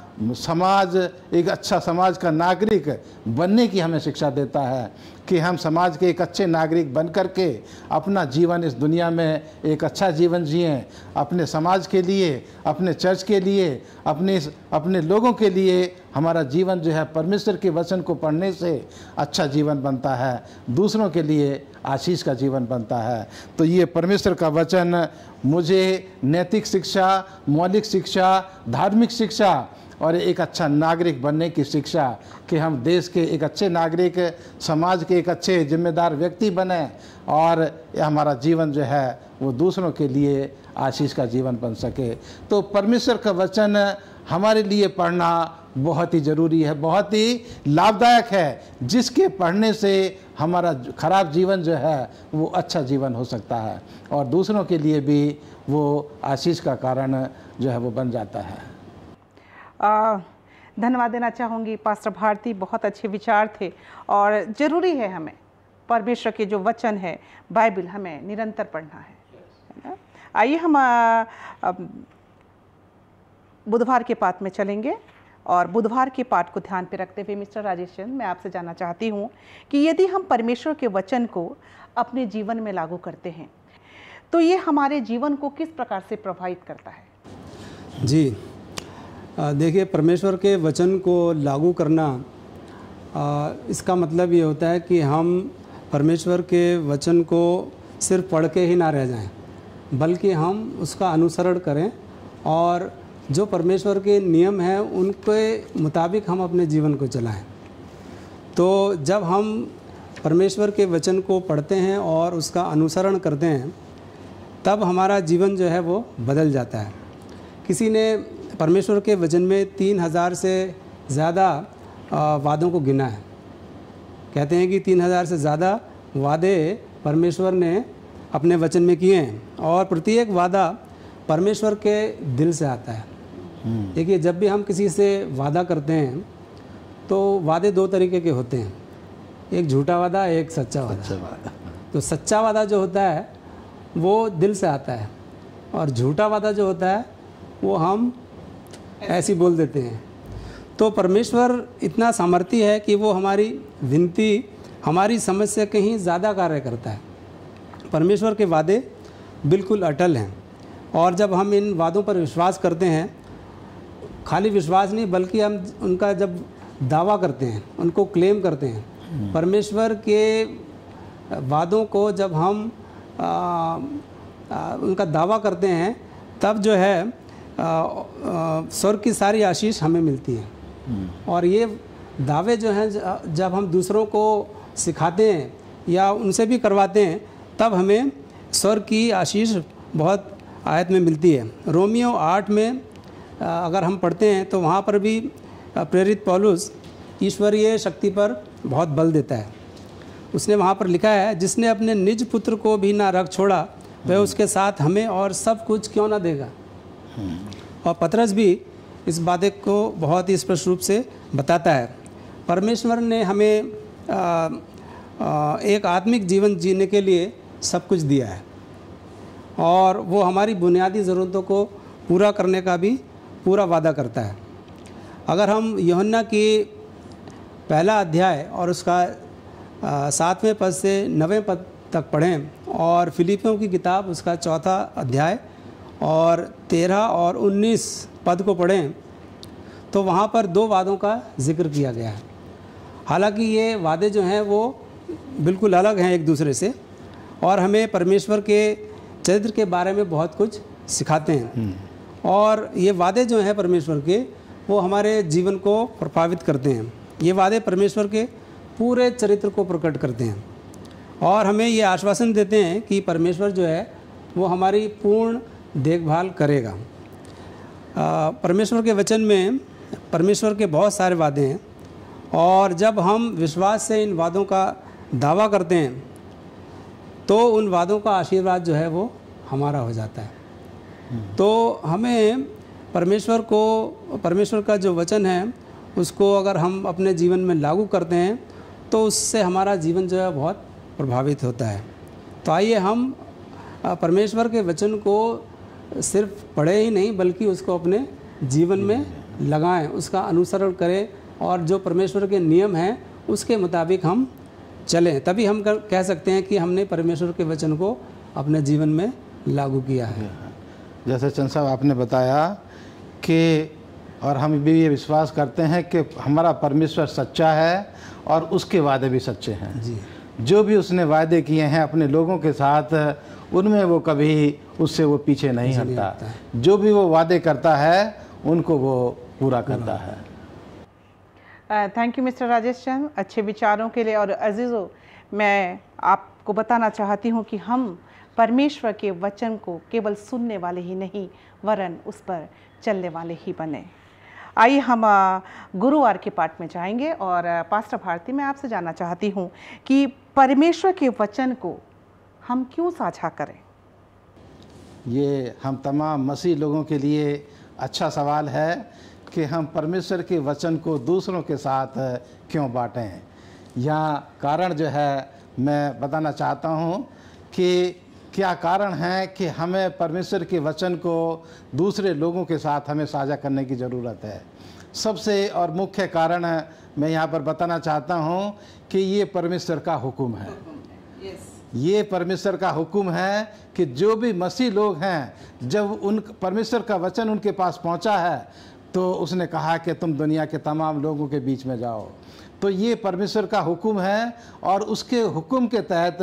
समाज का नागरिक बनने की हमें शिक्षा देता है कि हम समाज के एक अच्छे नागरिक बन करके अपना जीवन इस दुनिया में एक अच्छा जीवन जिएं, अपने समाज के लिए, अपने चर्च के लिए, अपने लोगों के लिए हमारा जीवन जो है परमेश्वर के वचन को पढ़ने से अच्छा जीवन बनता है, दूसरों के लिए आशीष का जीवन बनता है। तो ये परमेश्वर का वचन मुझे नैतिक शिक्षा, मौलिक शिक्षा, धार्मिक शिक्षा और एक अच्छा नागरिक बनने की शिक्षा, कि हम देश के एक अच्छे नागरिक, समाज के एक अच्छे जिम्मेदार व्यक्ति बने और हमारा जीवन जो है वो दूसरों के लिए आशीष का जीवन बन सके। तो परमेश्वर का वचन हमारे लिए पढ़ना बहुत ही ज़रूरी है, बहुत ही लाभदायक है, जिसके पढ़ने से हमारा खराब जीवन जो है वो अच्छा जीवन हो सकता है और दूसरों के लिए भी वो आशीष का कारण जो है वो बन जाता है। धन्यवाद देना चाहूँगी पास्टर भारती, बहुत अच्छे विचार थे और ज़रूरी है हमें परमेश्वर के जो वचन है बाइबल हमें निरंतर पढ़ना है। आइए हम बुधवार के पाठ में चलेंगे और बुधवार के पाठ को ध्यान पे रखते हुए मिस्टर राजेश चंद, मैं आपसे जानना चाहती हूँ कि यदि हम परमेश्वर के वचन को अपने जीवन में लागू करते हैं तो ये हमारे जीवन को किस प्रकार से प्रभावित करता है? जी देखिए, परमेश्वर के वचन को लागू करना इसका मतलब ये होता है कि हम परमेश्वर के वचन को सिर्फ पढ़ के ही ना रह जाएं, बल्कि हम उसका अनुसरण करें और जो परमेश्वर के नियम हैं उनके मुताबिक हम अपने जीवन को चलाएं। तो जब हम परमेश्वर के वचन को पढ़ते हैं और उसका अनुसरण करते हैं तब हमारा जीवन जो है वो बदल जाता है। किसी ने परमेश्वर के वचन में 3000 से ज़्यादा वादों को गिना है। कहते हैं कि 3000 से ज़्यादा वादे परमेश्वर ने अपने वचन में किए हैं और प्रत्येक वादा परमेश्वर के दिल से आता है। देखिए, जब भी हम किसी से वादा करते हैं तो वादे दो तरीके के होते हैं, एक झूठा वादा, एक सच्चा वादा। तो सच्चा वादा जो होता है वो दिल से आता है और झूठा वादा जो होता है वो हम ऐसे ही बोल देते हैं। तो परमेश्वर इतना सामर्थी है कि वो हमारी विनती, हमारी समझ से कहीं ज़्यादा कार्य करता है। परमेश्वर के वादे बिल्कुल अटल हैं और जब हम इन वादों पर विश्वास करते हैं, खाली विश्वास नहीं बल्कि हम उनका जब दावा करते हैं, उनको क्लेम करते हैं, परमेश्वर के वादों को जब हम उनका दावा करते हैं तब जो है स्वर्ग की सारी आशीष हमें मिलती है। और ये दावे जो हैं जब हम दूसरों को सिखाते हैं या उनसे भी करवाते हैं तब हमें स्वर्ग की आशीष बहुत आयत में मिलती है। रोमियो 8 में अगर हम पढ़ते हैं तो वहाँ पर भी प्रेरित पौलुस ईश्वरीय शक्ति पर बहुत बल देता है। उसने वहाँ पर लिखा है, जिसने अपने निज पुत्र को भी ना रख छोड़ा वह उसके साथ हमें और सब कुछ क्यों ना देगा। और पतरस भी इस बात को बहुत ही स्पष्ट रूप से बताता है। परमेश्वर ने हमें एक आत्मिक जीवन जीने के लिए सब कुछ दिया है और वो हमारी बुनियादी ज़रूरतों को पूरा करने का भी पूरा वादा करता है। अगर हम यूहन्ना की पहला अध्याय और उसका 7वें पद से 9वें पद तक पढ़ें और फिलिपियों की किताब उसका 4था अध्याय और 13 और 19 पद को पढ़ें तो वहाँ पर 2 वादों का जिक्र किया गया है। हालांकि ये वादे जो हैं वो बिल्कुल अलग हैं एक दूसरे से और हमें परमेश्वर के चरित्र के बारे में बहुत कुछ सिखाते हैं और ये वादे जो हैं परमेश्वर के वो हमारे जीवन को प्रभावित करते हैं। ये वादे परमेश्वर के पूरे चरित्र को प्रकट करते हैं और हमें ये आश्वासन देते हैं कि परमेश्वर जो है वो हमारी पूर्ण देखभाल करेगा। परमेश्वर के वचन में परमेश्वर के बहुत सारे वादे हैं और जब हम विश्वास से इन वादों का दावा करते हैं तो उन वादों का आशीर्वाद जो है वो हमारा हो जाता है। तो हमें परमेश्वर का जो वचन है उसको अगर हम अपने जीवन में लागू करते हैं तो उससे हमारा जीवन जो है बहुत प्रभावित होता है। तो आइए हम परमेश्वर के वचन को सिर्फ पढ़े ही नहीं बल्कि उसको अपने जीवन में लगाएं, उसका अनुसरण करें और जो परमेश्वर के नियम हैं उसके मुताबिक हम चलें। तभी हम कह सकते हैं कि हमने परमेश्वर के वचन को अपने जीवन में लागू किया है। जैसे चंद साहब आपने बताया कि और हम भी ये विश्वास करते हैं कि हमारा परमेश्वर सच्चा है और उसके वादे भी सच्चे हैं जी। जो भी उसने वादे किए हैं अपने लोगों के साथ उनमें वो कभी उससे वो पीछे नहीं हटता। जो भी वो वादे करता है उनको वो पूरा करता है। थैंक यू मिस्टर राजेश चंद, अच्छे विचारों के लिए। और अजीज़ों, मैं आपको बताना चाहती हूँ कि हम परमेश्वर के वचन को केवल सुनने वाले ही नहीं, वरन उस पर चलने वाले ही बने। आइए हम गुरुवार के पाठ में जाएंगे। और पास्टर भारती, मैं आपसे जानना चाहती हूँ कि परमेश्वर के वचन को हम क्यों साझा करें? ये हम तमाम मसीह लोगों के लिए अच्छा सवाल है कि हम परमेश्वर के वचन को दूसरों के साथ क्यों बांटें। यहाँ कारण जो है मैं बताना चाहता हूँ कि क्या कारण है कि हमें परमेश्वर के वचन को दूसरे लोगों के साथ हमें साझा करने की ज़रूरत है। सबसे और मुख्य कारण मैं यहाँ पर बताना चाहता हूँ कि ये परमेश्वर का हुक्म है। ये परमेश्वर का हुक्म है कि जो भी मसीह लोग हैं, जब उन परमेश्वर का वचन उनके पास पहुँचा है तो उसने कहा कि तुम दुनिया के तमाम लोगों के बीच में जाओ। तो ये परमेश्वर का हुक्म है और उसके हुक्म के तहत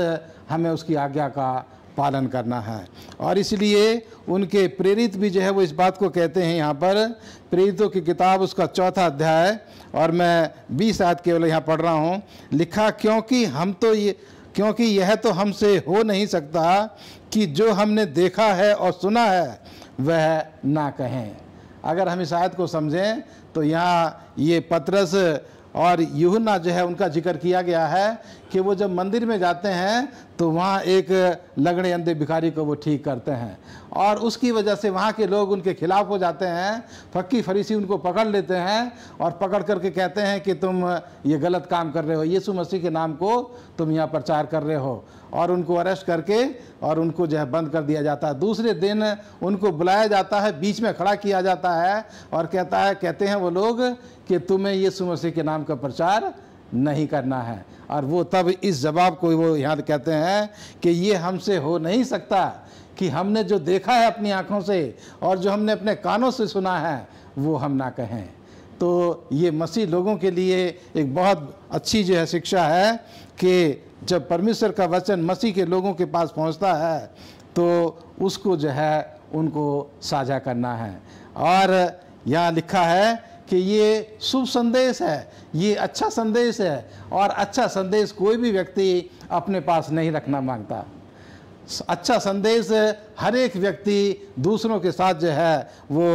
हमें उसकी आज्ञा का पालन करना है। और इसलिए उनके प्रेरित भी जो है वो इस बात को कहते हैं। यहाँ पर प्रेरितों की किताब उसका 4 अध्याय और मैं 20 आयत केवल यहाँ पढ़ रहा हूँ। लिखा, क्योंकि यह तो हमसे हो नहीं सकता कि जो हमने देखा है और सुना है वह ना कहें। अगर हम इस आयत को समझें तो यहाँ ये पतरस और यूहन्ना जो है उनका जिक्र किया गया है कि वो जब मंदिर में जाते हैं तो वहाँ एक लंगड़े अंधे भिखारी को वो ठीक करते हैं और उसकी वजह से वहाँ के लोग उनके खिलाफ हो जाते हैं। फक्की फरीसी उनको पकड़ लेते हैं और पकड़ करके कहते हैं कि तुम ये गलत काम कर रहे हो, यीशु मसीह के नाम को तुम यहाँ प्रचार कर रहे हो, और उनको अरेस्ट करके और उनको जो है बंद कर दिया जाता है। दूसरे दिन उनको बुलाया जाता है, बीच में खड़ा किया जाता है और कहते हैं वो लोग कि तुम्हें यीशु मसीह के नाम का प्रचार नहीं करना है। और वो तब इस जवाब को वो यहाँ कहते हैं कि ये हमसे हो नहीं सकता कि हमने जो देखा है अपनी आँखों से और जो हमने अपने कानों से सुना है वो हम ना कहें। तो ये मसीह लोगों के लिए एक बहुत अच्छी जो है शिक्षा है कि जब परमेश्वर का वचन मसीह के लोगों के पास पहुंचता है तो उसको जो है उनको साझा करना है। और यहाँ लिखा है कि ये शुभ संदेश है, ये अच्छा संदेश है, और अच्छा संदेश कोई भी व्यक्ति अपने पास नहीं रखना मांगता। अच्छा संदेश हर एक व्यक्ति दूसरों के साथ जो है वो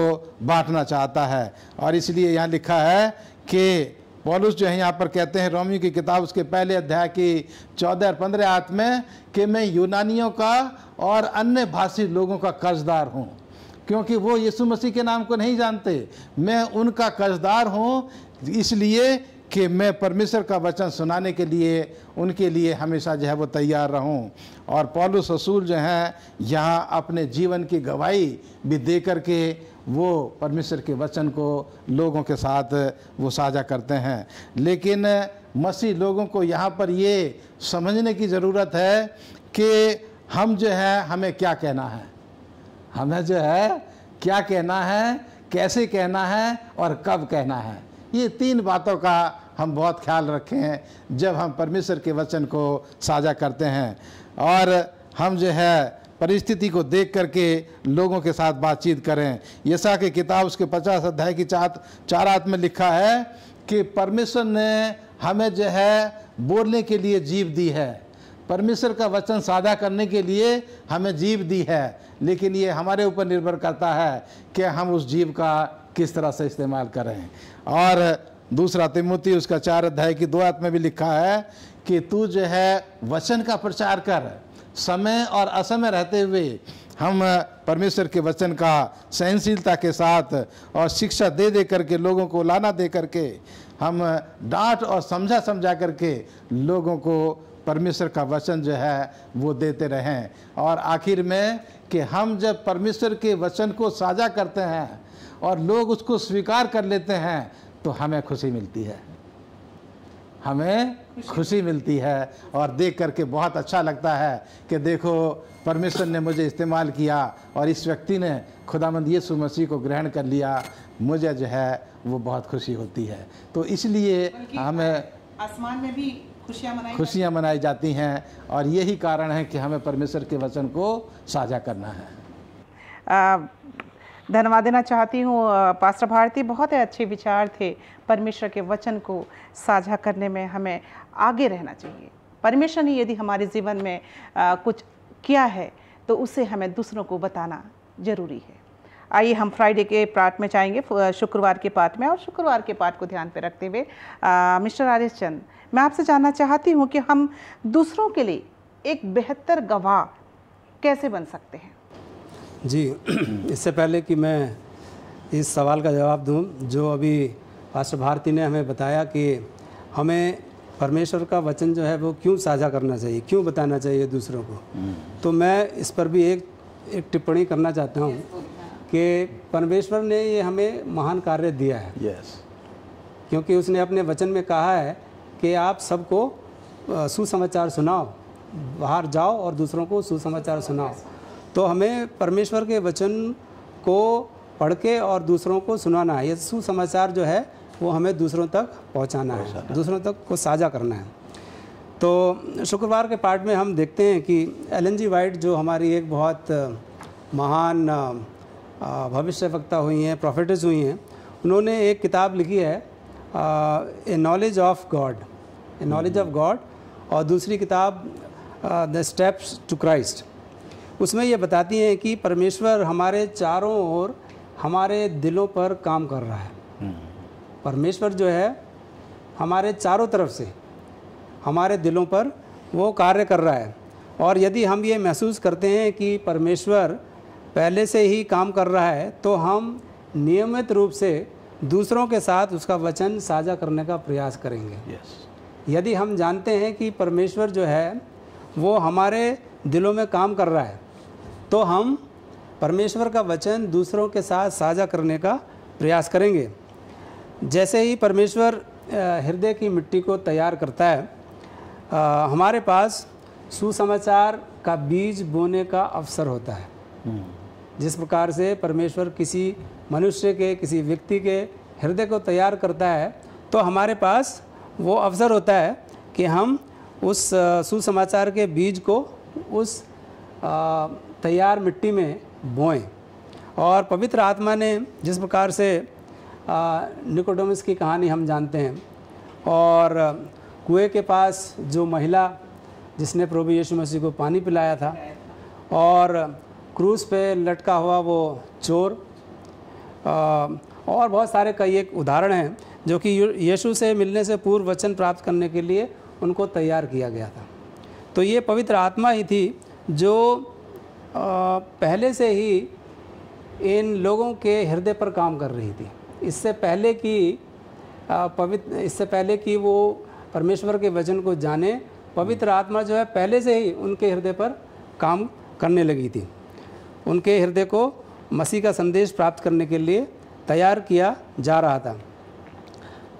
बांटना चाहता है। और इसलिए यहाँ लिखा है कि पौलुस जो है यहाँ पर कहते हैं रोमियो की किताब उसके पहले अध्याय की 14 और 15 आयत में कि मैं यूनानियों का और अन्य भाषी लोगों का कर्जदार हूँ, क्योंकि वो यीशु मसीह के नाम को नहीं जानते। मैं उनका कर्जदार हूँ इसलिए कि मैं परमेश्वर का वचन सुनाने के लिए उनके लिए हमेशा जो है वो तैयार रहूं। और पौलुस रसूल जो हैं यहाँ अपने जीवन की गवाही भी दे करके वो परमेश्वर के वचन को लोगों के साथ वो साझा करते हैं। लेकिन मसीह लोगों को यहाँ पर ये समझने की ज़रूरत है कि हम जो है हमें क्या कहना है, हमें जो है क्या कहना है, कैसे कहना है और कब कहना है। ये 3 बातों का हम बहुत ख्याल रखें जब हम परमेश्वर के वचन को साझा करते हैं। और हम जो है परिस्थिति को देख करके लोगों के साथ बातचीत करें। यशायाह की किताब उसके 50 अध्याय की 4 आयत में लिखा है कि परमेश्वर ने हमें जो है बोलने के लिए जीभ दी है, परमेश्वर का वचन साझा करने के लिए हमें जीभ दी है, लेकिन ये हमारे ऊपर निर्भर करता है कि हम उस जीभ का किस तरह से इस्तेमाल करें। और दूसरा तिमुथी उसका 4 अध्याय की 2 आयत में भी लिखा है कि तू जो है वचन का प्रचार कर, समय और असमय रहते हुए हम परमेश्वर के वचन का सहनशीलता के साथ और शिक्षा दे दे करके लोगों को लाना दे करके हम डांट और समझा करके लोगों को परमेश्वर का वचन जो है वो देते रहें। और आखिर में कि हम जब परमेश्वर के वचन को साझा करते हैं और लोग उसको स्वीकार कर लेते हैं तो हमें खुशी मिलती है, हमें खुशी मिलती है और देख करके बहुत अच्छा लगता है कि देखो परमेश्वर ने मुझे इस्तेमाल किया और इस व्यक्ति ने खुदावंद यीशु मसीह को ग्रहण कर लिया, मुझे जो है वो बहुत खुशी होती है। तो इसलिए हमें आसमान में भी खुशियाँ मनाई जाती हैं और यही कारण है कि हमें परमेश्वर के वचन को साझा करना है। धन्यवाद देना चाहती हूँ पास्टर भारती, बहुत ही अच्छे विचार थे। परमेश्वर के वचन को साझा करने में हमें आगे रहना चाहिए। परमेश्वर ने यदि हमारे जीवन में कुछ किया है तो उसे हमें दूसरों को बताना जरूरी है। आइए हम फ्राइडे के पार्ट में जाएंगे, शुक्रवार के पार्ट में, और शुक्रवार के पार्ट को ध्यान पे रखते हुए मिस्टर राजेश चंद, मैं आपसे जानना चाहती हूँ कि हम दूसरों के लिए एक बेहतर गवाह कैसे बन सकते हैं? जी, इससे पहले कि मैं इस सवाल का जवाब दूं, जो अभी पास्टर भारती ने हमें बताया कि हमें परमेश्वर का वचन जो है वो क्यों साझा करना चाहिए, क्यों बताना चाहिए दूसरों को, तो मैं इस पर भी एक टिप्पणी करना चाहता हूँ कि परमेश्वर ने ये हमें महान कार्य दिया है। क्योंकि उसने अपने वचन में कहा है कि आप सबको सुसमाचार सुनाओ, बाहर जाओ और दूसरों को सुसमाचार सुनाओ। तो हमें परमेश्वर के वचन को पढ़ के और दूसरों को सुनाना है। ये सुसमाचार जो है वो हमें दूसरों तक पहुंचाना है, दूसरों तक को साझा करना है। तो शुक्रवार के पार्ट में हम देखते हैं कि एलन जी वाइट, जो हमारी एक बहुत महान भविष्यवक्ता हुई हैं, प्रॉफिटेस हुई हैं, उन्होंने एक किताब लिखी है ए knowledge of God, A knowledge of God, और दूसरी किताब द स्टेप्स टू क्राइस्ट। उसमें ये बताती हैं कि परमेश्वर हमारे चारों ओर हमारे दिलों पर काम कर रहा है। परमेश्वर जो है हमारे चारों तरफ से हमारे दिलों पर वो कार्य कर रहा है। और यदि हम ये महसूस करते हैं कि परमेश्वर पहले से ही काम कर रहा है, तो हम नियमित रूप से दूसरों के साथ उसका वचन साझा करने का प्रयास करेंगे। यदि हम जानते हैं कि परमेश्वर जो है वो हमारे दिलों में काम कर रहा है, तो हम परमेश्वर का वचन दूसरों के साथ साझा करने का प्रयास करेंगे। जैसे ही परमेश्वर हृदय की मिट्टी को तैयार करता है, हमारे पास सुसमाचार का बीज बोने का अवसर होता है। जिस प्रकार से परमेश्वर किसी मनुष्य के, किसी व्यक्ति के हृदय को तैयार करता है, तो हमारे पास वो अवसर होता है कि हम उस सुसमाचार के बीज को उस तैयार मिट्टी में बोएं। और पवित्र आत्मा ने जिस प्रकार से निकोडेमस की कहानी हम जानते हैं, और कुएं के पास जो महिला जिसने प्रभु यीशु मसीह को पानी पिलाया था, और क्रूस पे लटका हुआ वो चोर, और बहुत सारे कई एक उदाहरण हैं जो कि यीशु से मिलने से पूर्व वचन प्राप्त करने के लिए उनको तैयार किया गया था। तो ये पवित्र आत्मा ही थी जो पहले से ही इन लोगों के हृदय पर काम कर रही थी। इससे पहले कि वो परमेश्वर के वचन को जाने, पवित्र आत्मा जो है पहले से ही उनके हृदय पर काम करने लगी थी। उनके हृदय को मसीह का संदेश प्राप्त करने के लिए तैयार किया जा रहा था।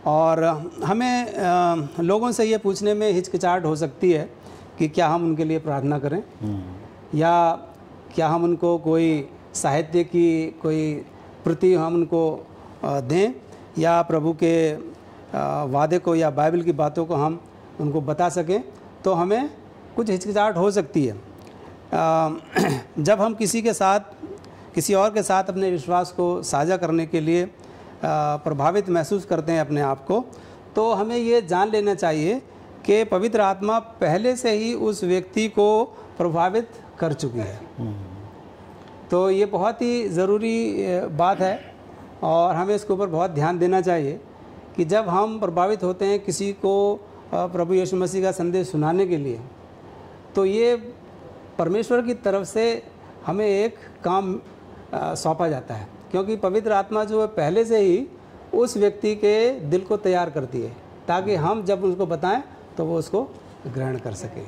और हमें लोगों से ये पूछने में हिचकिचाहट हो सकती है कि क्या हम उनके लिए प्रार्थना करें, या क्या हम उनको कोई साहित्य की कोई प्रति हम उनको दें, या प्रभु के वादे को या बाइबल की बातों को हम उनको बता सकें। तो हमें कुछ हिचकिचाहट हो सकती है। जब हम किसी और के साथ अपने विश्वास को साझा करने के लिए प्रभावित महसूस करते हैं अपने आप को, तो हमें ये जान लेना चाहिए कि पवित्र आत्मा पहले से ही उस व्यक्ति को प्रभावित कर चुकी है। तो ये बहुत ही ज़रूरी बात है, और हमें इसके ऊपर बहुत ध्यान देना चाहिए कि जब हम प्रभावित होते हैं किसी को प्रभु यीशु मसीह का संदेश सुनाने के लिए, तो ये परमेश्वर की तरफ से हमें एक काम सौंपा जाता है। क्योंकि पवित्र आत्मा जो है पहले से ही उस व्यक्ति के दिल को तैयार करती है, ताकि हम जब उसको बताएं तो वो उसको ग्रहण कर सके।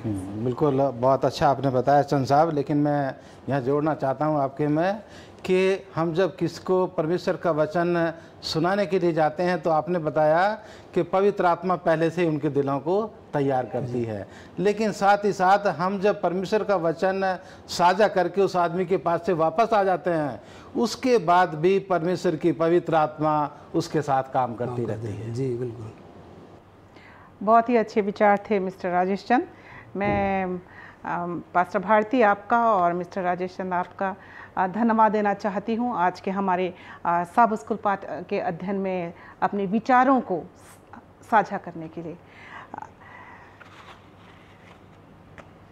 बिल्कुल, बहुत अच्छा आपने बताया चंद साहब। लेकिन मैं यहाँ जोड़ना चाहता हूँ आपके में कि हम जब किसको परमेश्वर का वचन सुनाने के लिए जाते हैं, तो आपने बताया कि पवित्र आत्मा पहले से ही उनके दिलों को तैयार करती है। लेकिन साथ ही साथ हम जब परमेश्वर का वचन साझा करके उस आदमी के पास से वापस आ जाते हैं, उसके बाद भी परमेश्वर की पवित्र आत्मा उसके साथ काम करती रहती है। जी बिल्कुल, बहुत ही अच्छे विचार थे मिस्टर राजेश चंद। मैं पास्टर भारती आपका और मिस्टर राजेश चंद आपका धन्यवाद देना चाहती हूँ आज के हमारे सब स्कूल पाठ के अध्ययन में अपने विचारों को साझा करने के लिए।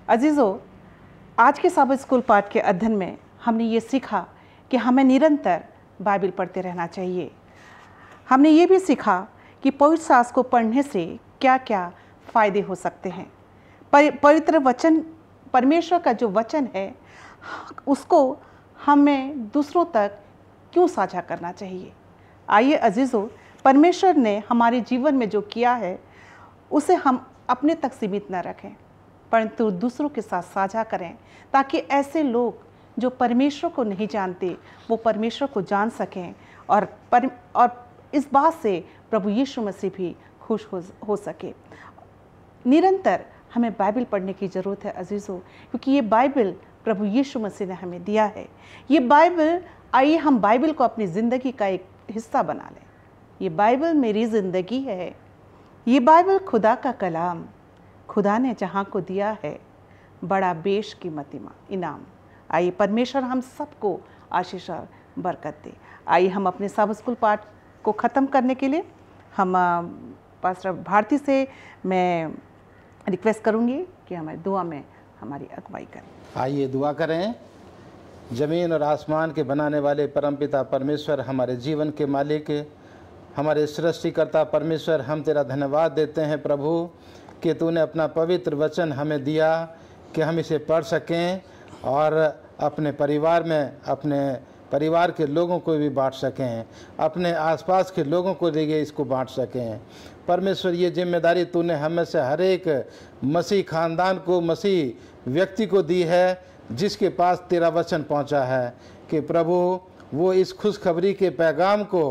अजीज़ों, आज के सब स्कूल पाठ के अध्ययन में हमने ये सीखा कि हमें निरंतर बाइबल पढ़ते रहना चाहिए। हमने ये भी सीखा कि पवित्र शास्त्र को पढ़ने से क्या क्या फ़ायदे हो सकते हैं। पवित्र वचन, परमेश्वर का जो वचन है, उसको हमें दूसरों तक क्यों साझा करना चाहिए। आइए अजीज़ों, परमेश्वर ने हमारे जीवन में जो किया है उसे हम अपने तक सीमित न रखें, परंतु दूसरों के साथ साझा करें, ताकि ऐसे लोग जो परमेश्वर को नहीं जानते वो परमेश्वर को जान सकें और इस बात से प्रभु यीशु मसीह भी खुश हो सके। निरंतर हमें बाइबल पढ़ने की ज़रूरत है अजीज़ों, क्योंकि ये बाइबल प्रभु यीशु मसीह ने हमें दिया है। ये बाइबल, आइए हम बाइबल को अपनी ज़िंदगी का एक हिस्सा बना लें। ये बाइबल मेरी ज़िंदगी है। ये बाइबल खुदा का कलाम, खुदा ने जहाँ को दिया है बड़ा बेशकीमती इनाम। आइए परमेश्वर हम सबको आशीष और बरकत दे। आइए हम अपने सब स्कूल पाठ को ख़त्म करने के लिए हम पास्टर भारती से मैं रिक्वेस्ट करूंगी कि हमारी दुआ में हमारी अगुवाई करें। आइए दुआ करें। ज़मीन और आसमान के बनाने वाले परमपिता परमेश्वर, हमारे जीवन के मालिक, हमारे सृष्टिकर्ता परमेश्वर, हम तेरा धन्यवाद देते हैं प्रभु कि तूने अपना पवित्र वचन हमें दिया कि हम इसे पढ़ सकें और अपने परिवार में, अपने परिवार के लोगों को भी बांट सकें, अपने आसपास के लोगों को लिए इसको बांट सकें। परमेश्वर, ये जिम्मेदारी तूने हमें से हर एक मसीह खानदान को, मसीह व्यक्ति को दी है जिसके पास तेरा वचन पहुंचा है, कि प्रभु वो इस खुशखबरी के पैगाम को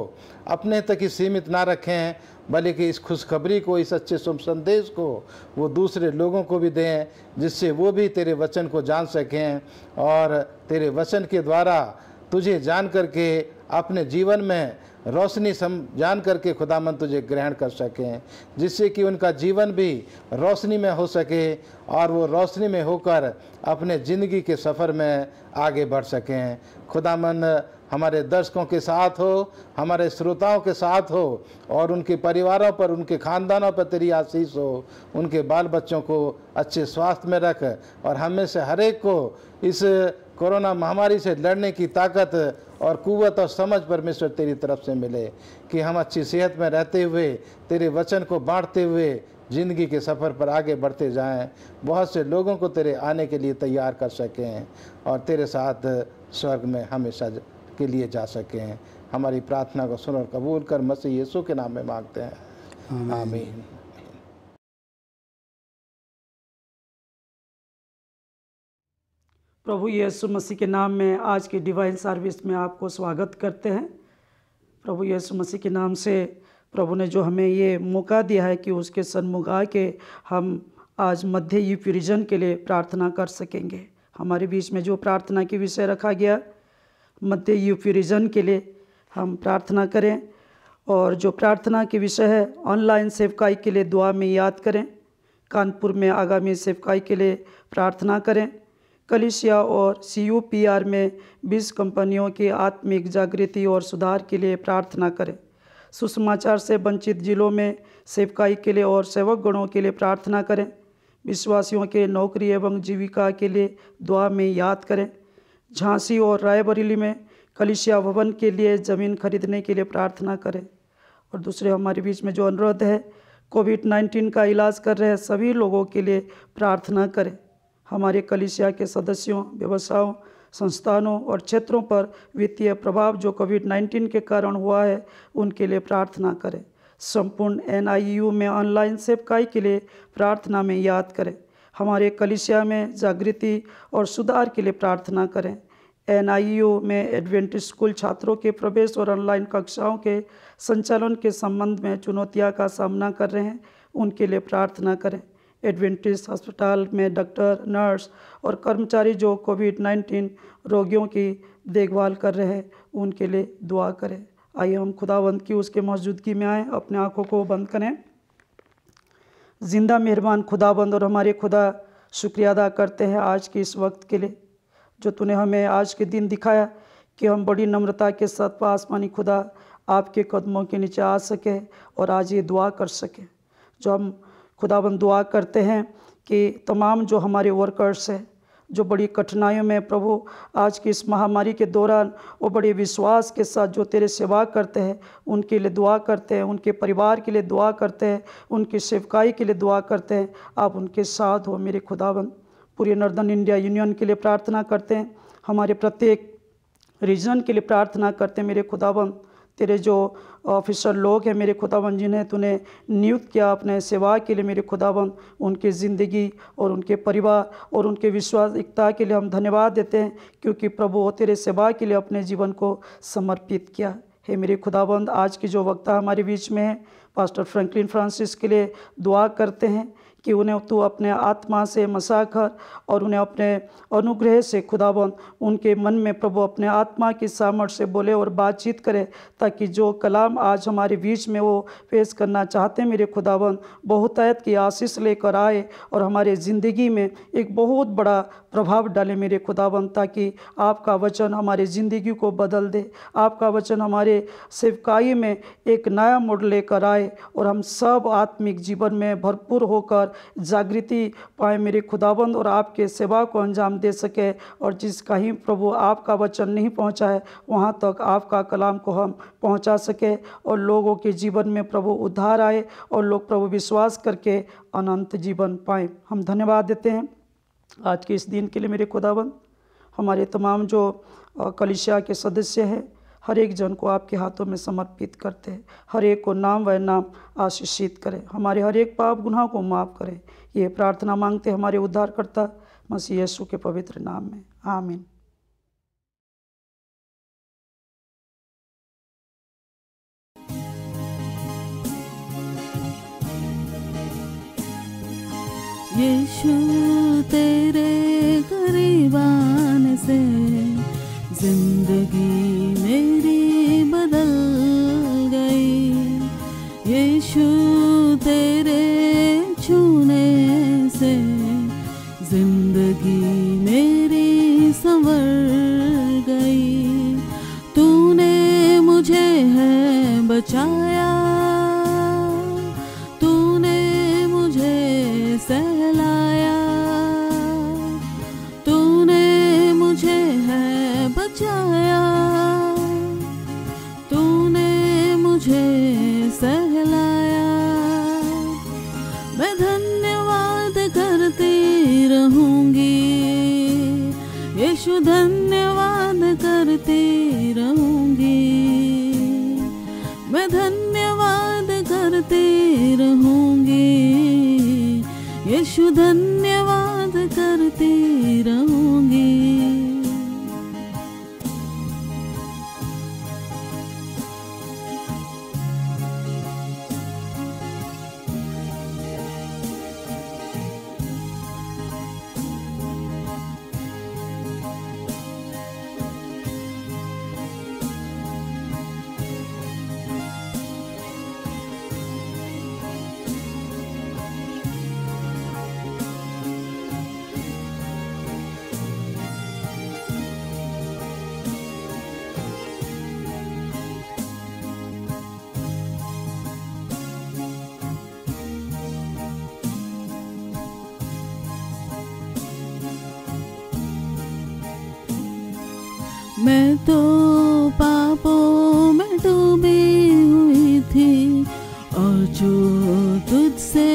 अपने तक ही सीमित ना रखें, बल्कि इस खुशखबरी को, इस अच्छे शुभ संदेश को वो दूसरे लोगों को भी दें, जिससे वो भी तेरे वचन को जान सकें और तेरे वचन के द्वारा तुझे जान करके अपने जीवन में रोशनी जान करके खुदामंद तुझे ग्रहण कर सकें, जिससे कि उनका जीवन भी रोशनी में हो सके और वो रोशनी में होकर अपने ज़िंदगी के सफ़र में आगे बढ़ सकें। खुदामंद हमारे दर्शकों के साथ हो, हमारे श्रोताओं के साथ हो और उनके परिवारों पर, उनके ख़ानदानों पर तेरी आशीष हो। उनके बाल बच्चों को अच्छे स्वास्थ्य में रख और हमें से हर एक को इस कोरोना महामारी से लड़ने की ताकत और कुव्वत और समझ परमेश्वर तेरी तरफ से मिले, कि हम अच्छी सेहत में रहते हुए तेरे वचन को बांटते हुए ज़िंदगी के सफ़र पर आगे बढ़ते जाएं, बहुत से लोगों को तेरे आने के लिए तैयार कर सकें और तेरे साथ स्वर्ग में हमेशा के लिए जा सकें। हमारी प्रार्थना को सुन और कबूल कर, मसीह यीशु के नाम में मांगते हैं, आमीन। प्रभु यीशु मसीह के नाम में आज की डिवाइन सर्विस में आपको स्वागत करते हैं। प्रभु यीशु मसीह के नाम से प्रभु ने जो हमें ये मौका दिया है कि उसके सन्मुख आके हम आज मध्य यूपी रीजन के लिए प्रार्थना कर सकेंगे। हमारे बीच में जो प्रार्थना के विषय रखा गया, मध्य यूपी रीजन के लिए हम प्रार्थना करें, और जो प्रार्थना के विषय है ऑनलाइन सेवकाई के लिए दुआ में याद करें, कानपुर में आगामी सेवकाई के लिए प्रार्थना करें, कलीसिया और CUPR में 20 कंपनियों की आत्मिक जागृति और सुधार के लिए प्रार्थना करें, सुसमाचार से वंचित जिलों में सेवकाई के लिए और सेवक गणों के लिए प्रार्थना करें, विश्वासियों के नौकरी एवं जीविका के लिए दुआ में याद करें, झांसी और रायबरेली में कलीसिया भवन के लिए ज़मीन खरीदने के लिए प्रार्थना करें। और दूसरे हमारे बीच में जो अनुरोध है, कोविड-19 का इलाज कर रहे सभी लोगों के लिए प्रार्थना करें। हमारे कलीसिया के सदस्यों, व्यवसायों, संस्थानों और क्षेत्रों पर वित्तीय प्रभाव जो कोविड-19 के कारण हुआ है, उनके लिए प्रार्थना करें। संपूर्ण NIU में ऑनलाइन सेवकाई के लिए प्रार्थना में याद करें। हमारे कलीसिया में जागृति और सुधार के लिए प्रार्थना करें। NIU में एडवेंटिस्ट स्कूल छात्रों के प्रवेश और ऑनलाइन कक्षाओं के संचालन के संबंध में चुनौतियां का सामना कर रहे हैं, उनके लिए प्रार्थना करें। एडवेंटिस्ट अस्पताल में डॉक्टर, नर्स और कर्मचारी जो कोविड-19 रोगियों की देखभाल कर रहे हैं, उनके लिए दुआ करें। आइए हम खुदावंद की उसके मौजूदगी में आएँ, अपने आँखों को बंद करें। जिंदा मेहरबान खुदावंद और हमारे खुदा, शुक्रिया अदा करते हैं आज के इस वक्त के लिए। जो तूने हमें आज के दिन दिखाया कि हम बड़ी नम्रता के साथ आसमानी खुदा आपके कदमों के नीचे आ सके और आज ये दुआ कर सके। जो हम खुदाबंद दुआ करते हैं कि तमाम जो हमारे वर्कर्स हैं जो बड़ी कठिनाइयों में प्रभु आज की इस महामारी के दौरान वो बड़े विश्वास के साथ जो तेरे सेवा करते हैं, उनके लिए दुआ करते हैं, उनके परिवार के लिए दुआ करते हैं, उनकी सेवकाई के लिए दुआ करते हैं। आप उनके साथ हो मेरे खुदाबंद। पूरे नॉर्दर्न इंडिया यूनियन के लिए प्रार्थना करते हैं, हमारे प्रत्येक रीजन के लिए प्रार्थना करते हैं मेरे खुदाबंद। तेरे जो ऑफिसर लोग हैं मेरे खुदाबंद, जिन्हें तूने नियुक्त किया अपने सेवा के लिए मेरे खुदाबंद, उनकी ज़िंदगी और उनके परिवार और उनके विश्वासिकता के लिए हम धन्यवाद देते हैं, क्योंकि प्रभु वो तेरे सेवा के लिए अपने जीवन को समर्पित किया है मेरे खुदाबंद। आज की जो वक्ता हमारे बीच में है पास्टर फ्रैंकलिन फ्रांसिस के लिए दुआ करते हैं कि उन्हें तू अपने आत्मा से मसा कर और उन्हें अपने अनुग्रह से खुदाबंद उनके मन में प्रभु अपने आत्मा की सामर्थ्य से बोले और बातचीत करे, ताकि जो कलाम आज हमारे बीच में वो पेश करना चाहते हैं मेरे खुदाबंद बहुतायत की आशीष लेकर आए और हमारे ज़िंदगी में एक बहुत बड़ा प्रभाव डाले मेरे खुदाबंद, ताकि आपका वचन हमारे ज़िंदगी को बदल दे, आपका वचन हमारे सेवकाई में एक नया मोड़ लेकर आए और हम सब आत्मिक जीवन में भरपूर होकर जागृति पाए मेरे खुदाबंद और आपके सेवा को अंजाम दे सके। और जिस कहीं प्रभु आपका वचन नहीं पहुंचा है वहां तक आपका कलाम को हम पहुंचा सके और लोगों के जीवन में प्रभु उद्धार आए और लोग प्रभु विश्वास करके अनंत जीवन पाएँ। हम धन्यवाद देते हैं आज के इस दिन के लिए मेरे खुदाबंद। हमारे तमाम जो कलीसिया के सदस्य हैं हर एक जन को आपके हाथों में समर्पित करते हैं, हर एक को नाम व नाम आशीषित करें, हमारे हर एक पाप गुनाह को माफ़ करें। ये प्रार्थना मांगते हमारे उद्धारकर्ता मसीह यीशु के पवित्र नाम में, आमीन। यीशु तेरे करीब आने से जिंदगी मेरी बदल गई। यीशु तेरे छूने से जिंदगी मेरी संवर गई। तूने मुझे है बचाया, तूने मुझे सहलाया, तूने मुझे है बचाया, तूने मुझे सहलाया। मैं धन्यवाद करती रहूंगी, यीशु धन्यवाद करती रहूंगी। मैं धन्यवाद करती रहूंगी, यीशु धन्यवाद करती रहूंगी। मैं तो पापों में डूबी हुई थी और जो तुझसे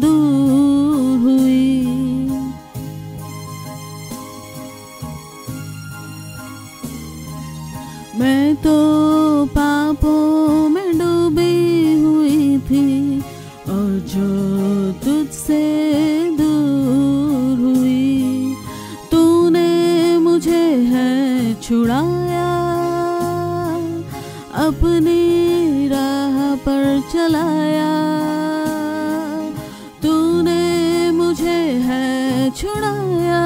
दूर हुई। मैं तो पापों में डूबी हुई थी और जो तुझसे दूर हुई। तूने मुझे है छुड़ाया, अपनी राह पर चलाया। तूने मुझे है छुड़ाया,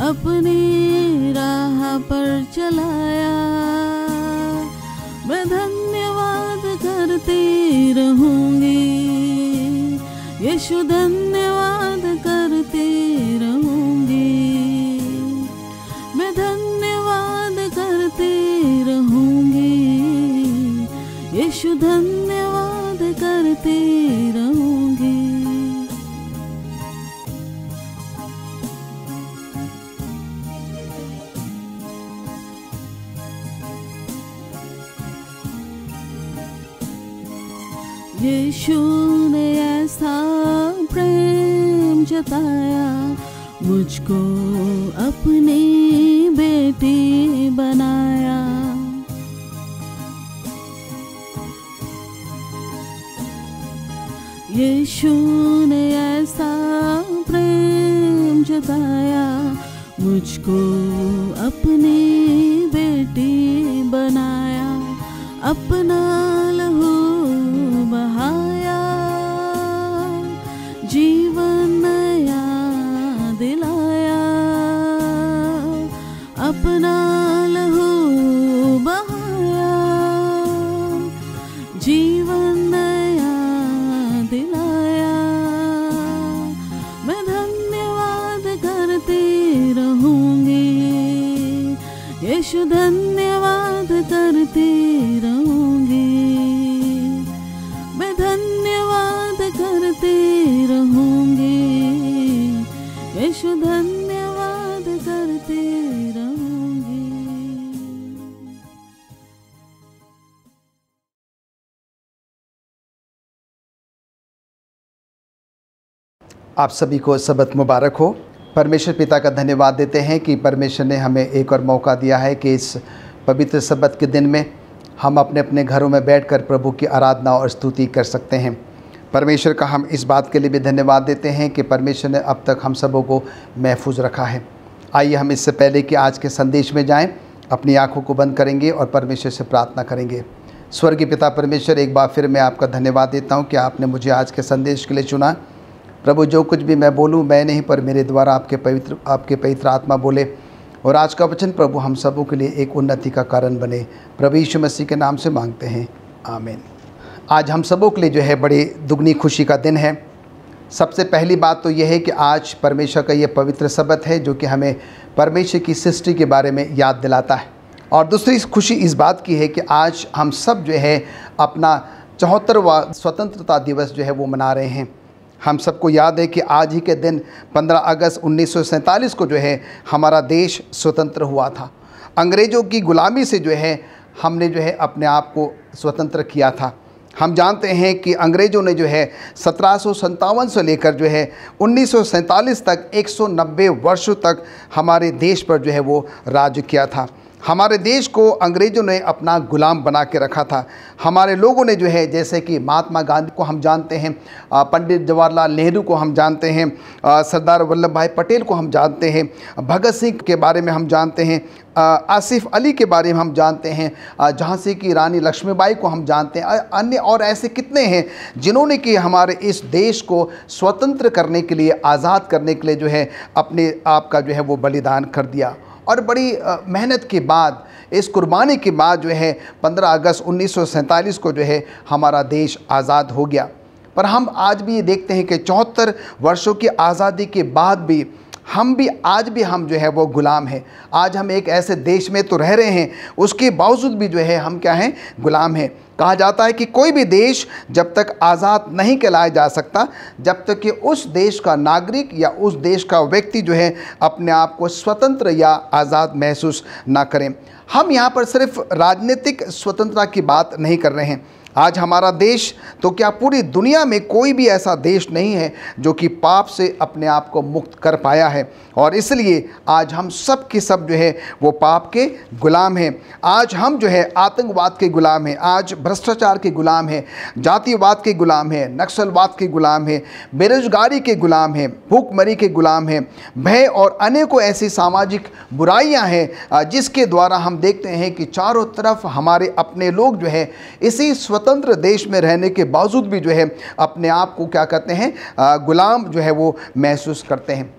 अपनी राह पर चलाया। मैं धन्यवाद करती रहूंगी, यीशु धन्यवाद करती रहूंगी। यीशु ने ऐसा प्रेम जताया, मुझको अपनी बेटी बनाया। यीशु ने ऐसा प्रेम जताया, मुझको अपनी बेटी बनाया। अपना लहू बहाया, जीवन नया दिलाया। अपना लहू बहाया, जीवन नया दिलाया। मैं धन्यवाद करती रहूंगी, यीशु धन्यवाद करती रहूंगी। मैं धन्यवाद करती रहूंगी, यीशु धन्यवाद करती रहूंगी। आप सभी को सबत मुबारक हो। परमेश्वर पिता का धन्यवाद देते हैं कि परमेश्वर ने हमें एक और मौका दिया है कि इस पवित्र सबत के दिन में हम अपने अपने घरों में बैठकर प्रभु की आराधना और स्तुति कर सकते हैं। परमेश्वर का हम इस बात के लिए भी धन्यवाद देते हैं कि परमेश्वर ने अब तक हम सबों को महफूज रखा है। आइए हम इससे पहले कि आज के संदेश में जाएं, अपनी आंखों को बंद करेंगे और परमेश्वर से प्रार्थना करेंगे। स्वर्गीय पिता परमेश्वर, एक बार फिर मैं आपका धन्यवाद देता हूं कि आपने मुझे आज के संदेश के लिए चुना। प्रभु, जो कुछ भी मैं बोलूं मैं नहीं, पर मेरे द्वारा आपके पवित्र आत्मा बोले और आज का वचन प्रभु हम सबों के लिए एक उन्नति का कारण बने। प्रभु यीशु मसीह के नाम से मांगते हैं, आमीन। आज हम सबों के लिए जो है बड़ी दुगनी खुशी का दिन है। सबसे पहली बात तो यह है कि आज परमेश्वर का ये पवित्र सबत है जो कि हमें परमेश्वर की सृष्टि के बारे में याद दिलाता है। और दूसरी खुशी इस बात की है कि आज हम सब जो है अपना 74वां स्वतंत्रता दिवस जो है वो मना रहे हैं। हम सबको याद है कि आज ही के दिन 15 अगस्त 1947 को जो है हमारा देश स्वतंत्र हुआ था। अंग्रेज़ों की गुलामी से जो है हमने जो है अपने आप को स्वतंत्र किया था। हम जानते हैं कि अंग्रेज़ों ने जो है 1757 से लेकर जो है 1947 तक 190 वर्षों तक हमारे देश पर जो है वो राज किया था। हमारे देश को अंग्रेज़ों ने अपना गुलाम बना के रखा था। हमारे लोगों ने जो है, जैसे कि महात्मा गांधी को हम जानते हैं, पंडित जवाहरलाल नेहरू को हम जानते हैं, सरदार वल्लभ भाई पटेल को हम जानते हैं, भगत सिंह के बारे में हम जानते हैं, आसिफ अली के बारे में हम जानते हैं, झांसी की रानी लक्ष्मीबाई को हम जानते हैं, अन्य और ऐसे कितने हैं जिन्होंने कि हमारे इस देश को स्वतंत्र करने के लिए, आज़ाद करने के लिए जो है अपने आप का जो है वो बलिदान कर दिया। और बड़ी मेहनत के बाद, इस कुर्बानी के बाद जो है 15 अगस्त 1947 को जो है हमारा देश आज़ाद हो गया। पर हम आज भी ये देखते हैं कि 74 वर्षों की आज़ादी के बाद भी आज भी हम जो है वो गुलाम हैं। आज हम एक ऐसे देश में तो रह रहे हैं, उसके बावजूद भी जो है हम क्या हैं, गुलाम हैं। कहा जाता है कि कोई भी देश जब तक आज़ाद नहीं कहलाया जा सकता जब तक कि उस देश का नागरिक या उस देश का व्यक्ति जो है अपने आप को स्वतंत्र या आज़ाद महसूस ना करें। हम यहाँ पर सिर्फ राजनीतिक स्वतंत्रता की बात नहीं कर रहे हैं। आज हमारा देश तो क्या पूरी दुनिया में कोई भी ऐसा देश नहीं है जो कि पाप से अपने आप को मुक्त कर पाया है। और इसलिए आज हम सब के सब जो है वो पाप के गुलाम हैं। आज हम जो है आतंकवाद के गुलाम हैं, आज भ्रष्टाचार के गुलाम हैं, जातिवाद के गुलाम हैं, नक्सलवाद के गुलाम हैं, बेरोजगारी के गुलाम हैं, भूखमरी के गुलाम हैं, भय और अनेकों ऐसी सामाजिक बुराइयां हैं जिसके द्वारा हम देखते हैं कि चारों तरफ हमारे अपने लोग जो है इसी स्वतंत्र देश में रहने के बावजूद भी जो है अपने आप को क्या कहते हैं, गुलाम जो है वो महसूस करते हैं।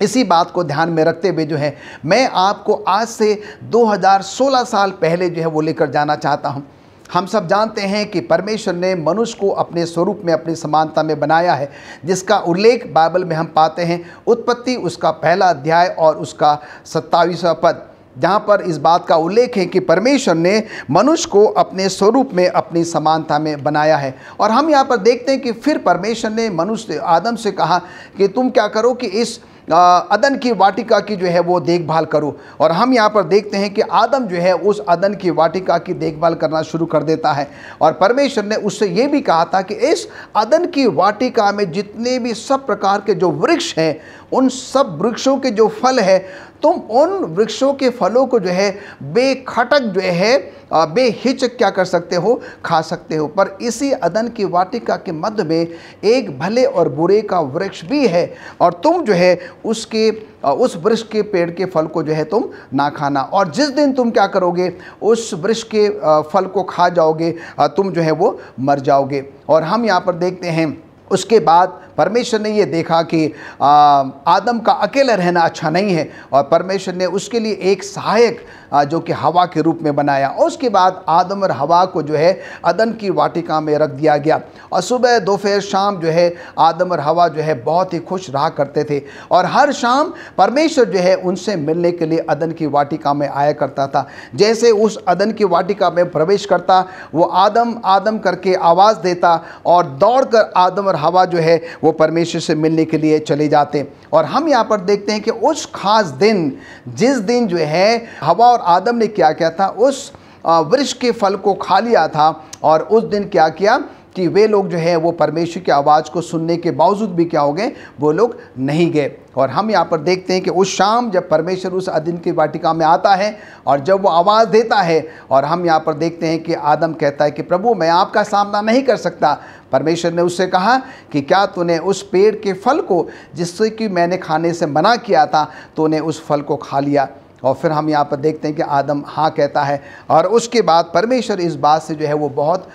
इसी बात को ध्यान में रखते हुए जो है मैं आपको आज से 2016 साल पहले जो है वो लेकर जाना चाहता हूँ। हम सब जानते हैं कि परमेश्वर ने मनुष्य को अपने स्वरूप में, अपनी समानता में बनाया है, जिसका उल्लेख बाइबल में हम पाते हैं। उत्पत्ति उसका पहला अध्याय और उसका 27वां पद, जहाँ पर इस बात का उल्लेख है कि परमेश्वर ने मनुष्य को अपने स्वरूप में, अपनी समानता में बनाया है। और हम यहाँ पर देखते हैं कि फिर परमेश्वर ने मनुष्य आदम से कहा कि तुम क्या करो कि इस अदन की वाटिका की जो है वो देखभाल करो। और हम यहाँ पर देखते हैं कि आदम जो है उस अदन की वाटिका की देखभाल करना शुरू कर देता है। और परमेश्वर ने उससे ये भी कहा था कि इस अदन की वाटिका में जितने भी सब प्रकार के जो वृक्ष हैं, उन सब वृक्षों के जो फल है, तुम उन वृक्षों के फलों को जो है बेखटक जो है बेहिचक क्या कर सकते हो, खा सकते हो। पर इसी अदन की वाटिका के मध्य में एक भले और बुरे का वृक्ष भी है, और तुम जो है उस वृक्ष के पेड़ के फल को जो है तुम ना खाना, और जिस दिन तुम क्या करोगे, उस वृक्ष के फल को खा जाओगे, तुम जो है वो मर जाओगे। और हम यहाँ पर देखते हैं उसके बाद परमेश्वर ने ये देखा कि आदम का अकेला रहना अच्छा नहीं है, और परमेश्वर ने उसके लिए एक सहायक जो कि हवा के रूप में बनाया। और उसके बाद आदम और हवा को जो है अदन की वाटिका में रख दिया गया, और सुबह दोपहर शाम जो है आदम और हवा जो है बहुत ही खुश रहा करते थे। और हर शाम परमेश्वर जो है उनसे मिलने के लिए अदन की वाटिका में आया करता था। जैसे उस अदन की वाटिका में प्रवेश करता, वो आदम आदम करके आवाज़ देता, और दौड़कर आदम और हवा जो है वो परमेश्वर से मिलने के लिए चले जाते। और हम यहाँ पर देखते हैं कि उस खास दिन, जिस दिन जो है हवा और आदम ने क्या किया था, उस वृक्ष के फल को खा लिया था, और उस दिन क्या किया कि वे लोग जो है वो परमेश्वर की आवाज़ को सुनने के बावजूद भी क्या हो गए, वो लोग नहीं गए। और हम यहाँ पर देखते हैं कि उस शाम जब परमेश्वर उस अदन की वाटिका में आता है, और जब वो आवाज़ देता है, और हम यहाँ पर देखते हैं कि आदम कहता है कि प्रभु मैं आपका सामना नहीं कर सकता। परमेश्वर ने उससे कहा कि क्या तूने उस पेड़ के फल को, जिससे कि मैंने खाने से मना किया था, तूने उस फल को खा लिया? और फिर हम यहाँ पर देखते हैं कि आदम हाँ कहता है, और उसके बाद परमेश्वर इस बात से जो है वो बहुत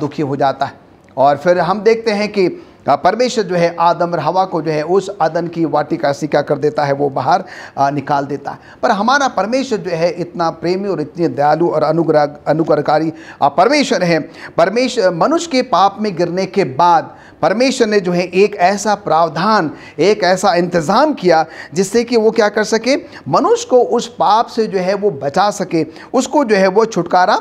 दुखी हो जाता है। और फिर हम देखते हैं कि परमेश्वर जो है आदम और हवा को जो है उस अदन की वाटिका से क्या कर देता है, वो बाहर निकाल देता है। पर हमारा परमेश्वर जो है इतना प्रेमी और इतने दयालु और अनुग्रहकारी परमेश्वर है। परमेश्वर मनुष्य के पाप में गिरने के बाद परमेश्वर ने जो है एक ऐसा प्रावधान, एक ऐसा इंतज़ाम किया जिससे कि वो क्या कर सके, मनुष्य को उस पाप से जो है वो बचा सके, उसको जो है वो छुटकारा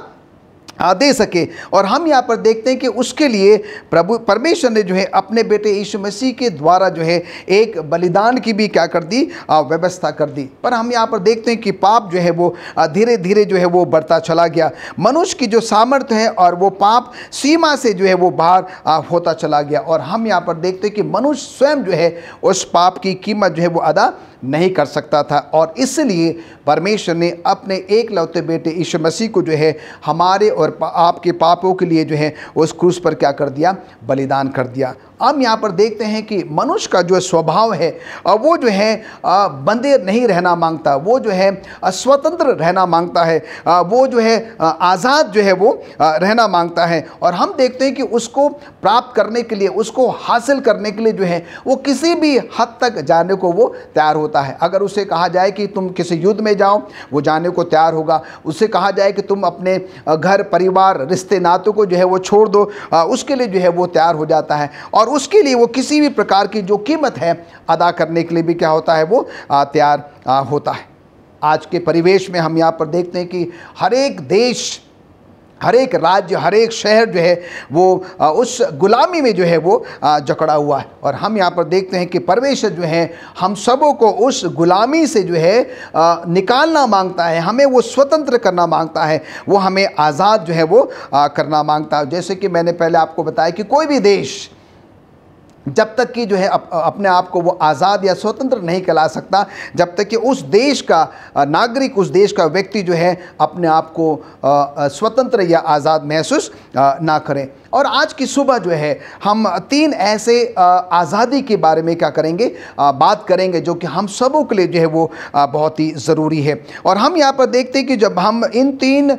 दे सके। और हम यहाँ पर देखते हैं कि उसके लिए प्रभु परमेश्वर ने जो है अपने बेटे यीशु मसीह के द्वारा जो है एक बलिदान की भी क्या कर दी, व्यवस्था कर दी। पर हम यहाँ पर देखते हैं कि पाप जो है वो धीरे धीरे जो है वो बढ़ता चला गया। मनुष्य की जो सामर्थ्य है और वो पाप सीमा से जो है वो बाहर होता चला गया। और हम यहाँ पर देखते हैं कि मनुष्य स्वयं जो है उस पाप की कीमत जो है वो अदा नहीं कर सकता था, और इसलिए परमेश्वर ने अपने एकलौते बेटे यीशु मसीह को जो है हमारे और आपके पापों के लिए जो है उस क्रूस पर क्या कर दिया, बलिदान कर दिया। हम यहाँ पर देखते हैं कि मनुष्य का जो स्वभाव है वो जो है बंधे नहीं रहना मांगता, वो जो है स्वतंत्र रहना मांगता है, वो जो है आज़ाद जो है वो रहना मांगता है। और हम देखते हैं कि उसको प्राप्त करने के लिए, उसको हासिल करने के लिए जो है वो किसी भी हद तक जाने को वो तैयार होता है। अगर उसे कहा जाए कि तुम किसी युद्ध में जाओ, वो जाने को तैयार होगा। उससे कहा जाए कि तुम अपने घर परिवार रिश्ते नातों को जो है वो छोड़ दो, उसके लिए जो है वो तैयार हो जाता है। और उसके लिए वो किसी भी प्रकार की जो कीमत है अदा करने के लिए भी क्या होता है, वो तैयार होता है। आज के परिवेश में हम यहाँ पर देखते हैं कि हर एक देश, हर एक राज्य, हर एक शहर जो है वो उस गुलामी में जो है वो जकड़ा हुआ है। और हम यहाँ पर देखते हैं कि परमेश्वर जो है हम सबों को उस गुलामी से जो है निकालना मांगता है, हमें वो स्वतंत्र करना मांगता है, वो हमें आज़ाद जो है वो करना मांगता है। जैसे कि मैंने पहले आपको बताया कि कोई भी देश जब तक कि जो है अपने आप को वो आज़ाद या स्वतंत्र नहीं कहला सकता, जब तक कि उस देश का नागरिक, उस देश का व्यक्ति जो है अपने आप को स्वतंत्र या आज़ाद महसूस ना करें। और आज की सुबह जो है हम 3 ऐसे आज़ादी के बारे में क्या करेंगे, बात करेंगे, जो कि हम सबों के लिए जो है वो बहुत ही ज़रूरी है। और हम यहाँ पर देखते हैं कि जब हम इन 3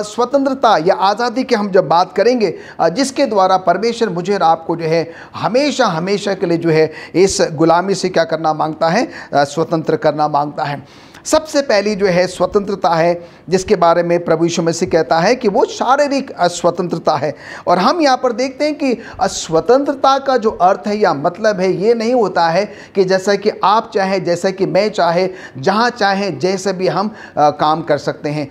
स्वतंत्रता या आज़ादी की हम जब बात करेंगे, जिसके द्वारा परमेश्वर मुझे और आपको जो है हमेशा हमेशा के लिए जो है इस गुलामी से क्या करना मांगता है, स्वतंत्र करना मांगता है। सबसे पहली जो है स्वतंत्रता है, जिसके बारे में प्रभु यीशु मसीह कहता है कि वो शारीरिक स्वतंत्रता है। और हम यहाँ पर देखते हैं कि स्वतंत्रता का जो अर्थ है या मतलब है, ये नहीं होता है कि जैसा कि आप चाहे, जैसा कि मैं चाहे, जहाँ चाहे जैसे भी हम काम कर सकते हैं।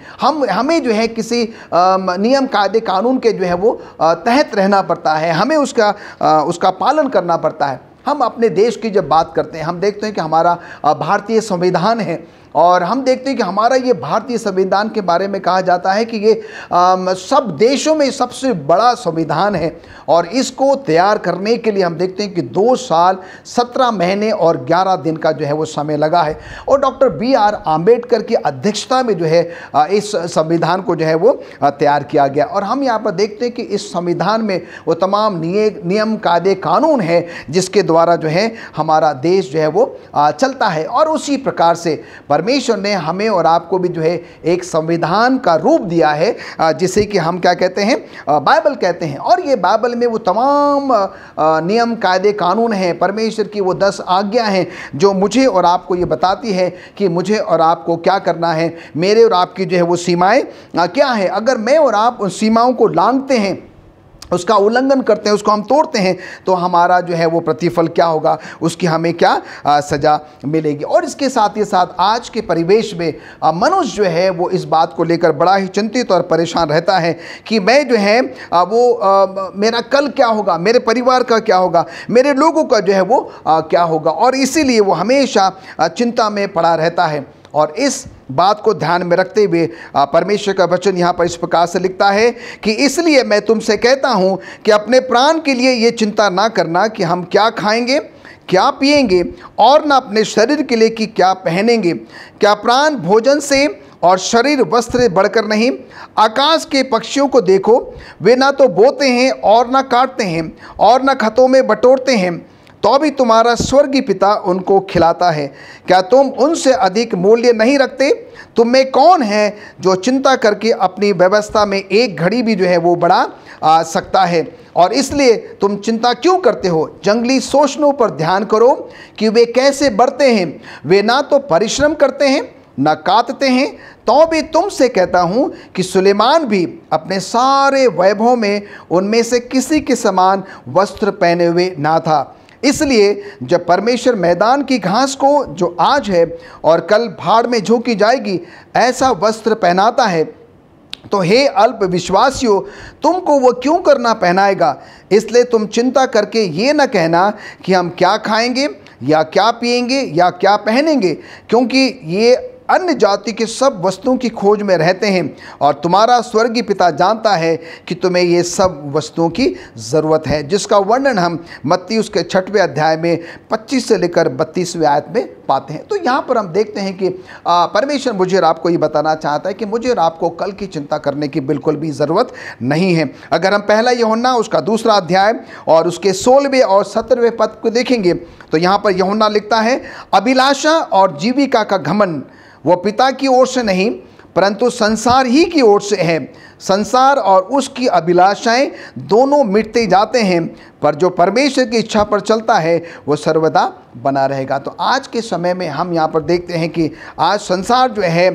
हमें जो है किसी नियम कायदे कानून के जो है वो तहत रहना पड़ता है, हमें उसका पालन करना पड़ता है। हम अपने देश की जब बात करते हैं, हम देखते हैं कि हमारा भारतीय संविधान है, और हम देखते हैं कि हमारा ये भारतीय संविधान के बारे में कहा जाता है कि ये सब देशों में सबसे बड़ा संविधान है, और इसको तैयार करने के लिए हम देखते हैं कि 2 साल 17 महीने और 11 दिन का जो है वो समय लगा है, और डॉक्टर B.R. आम्बेडकर की अध्यक्षता में जो है इस संविधान को जो है वो तैयार किया गया। और हम यहाँ पर देखते हैं कि इस संविधान में वो तमाम नियम कायदे कानून है जिसके द्वारा जो है हमारा देश जो है वो चलता है। और उसी प्रकार से परमेश्वर ने हमें और आपको भी जो है एक संविधान का रूप दिया है, जिसे कि हम क्या कहते हैं, बाइबल कहते हैं। और ये बाइबल में वो तमाम नियम कायदे कानून हैं, परमेश्वर की वो 10 आज्ञा हैं जो मुझे और आपको ये बताती है कि मुझे और आपको क्या करना है, मेरे और आपकी जो है वो सीमाएं क्या है। अगर मैं और आप उन सीमाओं को लांघते हैं, उसका उल्लंघन करते हैं, उसको हम तोड़ते हैं, तो हमारा जो है वो प्रतिफल क्या होगा, उसकी हमें क्या सज़ा मिलेगी। और इसके साथ ही साथ आज के परिवेश में मनुष्य जो है वो इस बात को लेकर बड़ा ही चिंतित और परेशान रहता है कि मैं जो है मेरा कल क्या होगा, मेरे परिवार का क्या होगा, मेरे लोगों का जो है वो क्या होगा, और इसीलिए वो हमेशा चिंता में पड़ा रहता है। और इस बात को ध्यान में रखते हुए परमेश्वर का वचन यहाँ पर इस प्रकार से लिखता है कि इसलिए मैं तुमसे कहता हूँ कि अपने प्राण के लिए ये चिंता ना करना कि हम क्या खाएंगे, क्या पिएंगे, और ना अपने शरीर के लिए कि क्या पहनेंगे। क्या प्राण भोजन से और शरीर वस्त्र से बढ़कर नहीं? आकाश के पक्षियों को देखो, वे ना तो बोते हैं और ना काटते हैं और ना खतों में बटोरते हैं, तो भी तुम्हारा स्वर्गीय पिता उनको खिलाता है। क्या तुम उनसे अधिक मूल्य नहीं रखते? तुम में कौन है जो चिंता करके अपनी व्यवस्था में एक घड़ी भी जो है वो बढ़ा सकता है? और इसलिए तुम चिंता क्यों करते हो? जंगली शोषणों पर ध्यान करो कि वे कैसे बढ़ते हैं। वे ना तो परिश्रम करते हैं न काटते हैं, तो भी तुमसे कहता हूँ कि सुलेमान भी अपने सारे वैभव में उनमें से किसी के समान वस्त्र पहने हुए ना था। इसलिए जब परमेश्वर मैदान की घास को जो आज है और कल भाड़ में झोंकी जाएगी ऐसा वस्त्र पहनाता है, तो हे अल्प विश्वासियों, तुमको वो क्यों करना पहनाएगा? इसलिए तुम चिंता करके ये न कहना कि हम क्या खाएंगे या क्या पिएंगे या क्या पहनेंगे, क्योंकि ये अन्य जाति के सब वस्तुओं की खोज में रहते हैं, और तुम्हारा स्वर्गीय पिता जानता है कि तुम्हें ये सब वस्तुओं की ज़रूरत है। जिसका वर्णन हम मत्ती उसके 6वें अध्याय में 25 से लेकर 32वें आयत में पाते हैं। तो यहाँ पर हम देखते हैं कि परमेश्वर मुझे और आपको ये बताना चाहता है कि मुझे और आपको कल की चिंता करने की बिल्कुल भी ज़रूरत नहीं है। अगर हम पहला यूहन्ना उसका 2 अध्याय और उसके 16वें और 17वें पद को देखेंगे, तो यहाँ पर यूहन्ना लिखता है, अभिलाषा और जीविका का घमंड वो पिता की ओर से नहीं परंतु संसार ही की ओर से है। संसार और उसकी अभिलाषाएं दोनों मिटते जाते हैं, पर जो परमेश्वर की इच्छा पर चलता है वो सर्वदा बना रहेगा। तो आज के समय में हम यहाँ पर देखते हैं कि आज संसार जो है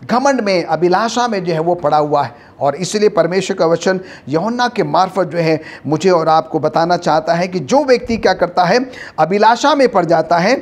घमंड में, अभिलाषा में जो है वो पड़ा हुआ है, और इसलिए परमेश्वर का वचन यूहन्ना के मार्फत जो है मुझे और आपको बताना चाहता है कि जो व्यक्ति क्या करता है, अभिलाषा में पड़ जाता है,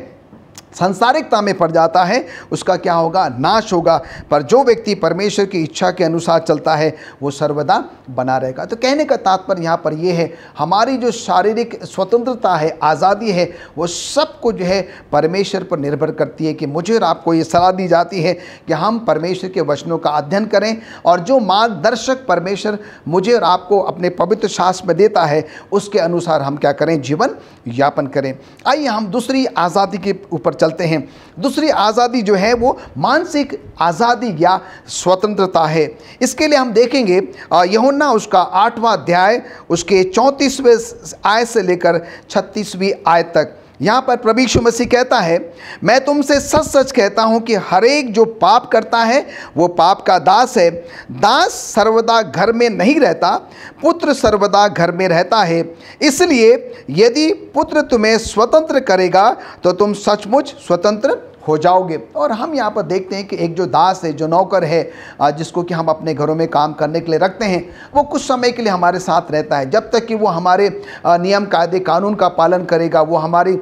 सांसारिकता में पड़ जाता है, उसका क्या होगा, नाश होगा। पर जो व्यक्ति परमेश्वर की इच्छा के अनुसार चलता है वो सर्वदा बना रहेगा। तो कहने का तात्पर्य यहाँ पर ये है, हमारी जो शारीरिक स्वतंत्रता है, आज़ादी है, वो सब कुछ जो है परमेश्वर पर निर्भर करती है। कि मुझे और आपको ये सलाह दी जाती है कि हम परमेश्वर के वचनों का अध्ययन करें, और जो मार्गदर्शक परमेश्वर मुझे और आपको अपने पवित्र शास्त्र में देता है उसके अनुसार हम क्या करें, जीवन यापन करें। आइए हम दूसरी आज़ादी के ऊपर चलते हैं। दूसरी आज़ादी जो है वो मानसिक आज़ादी या स्वतंत्रता है। इसके लिए हम देखेंगे यूहन्ना उसका 8वां अध्याय उसके 34वें आयत से लेकर 36वीं आयत तक। यहाँ पर प्रभु यीशु मसीह कहता है, मैं तुमसे सच सच कहता हूँ कि हर एक जो पाप करता है वो पाप का दास है। दास सर्वदा घर में नहीं रहता, पुत्र सर्वदा घर में रहता है। इसलिए यदि पुत्र तुम्हें स्वतंत्र करेगा तो तुम सचमुच स्वतंत्र हो जाओगे। और हम यहाँ पर देखते हैं कि एक जो दास है, जो नौकर है, जिसको कि हम अपने घरों में काम करने के लिए रखते हैं, वो कुछ समय के लिए हमारे साथ रहता है, जब तक कि वो हमारे नियम कायदे कानून का पालन करेगा, वो हमारी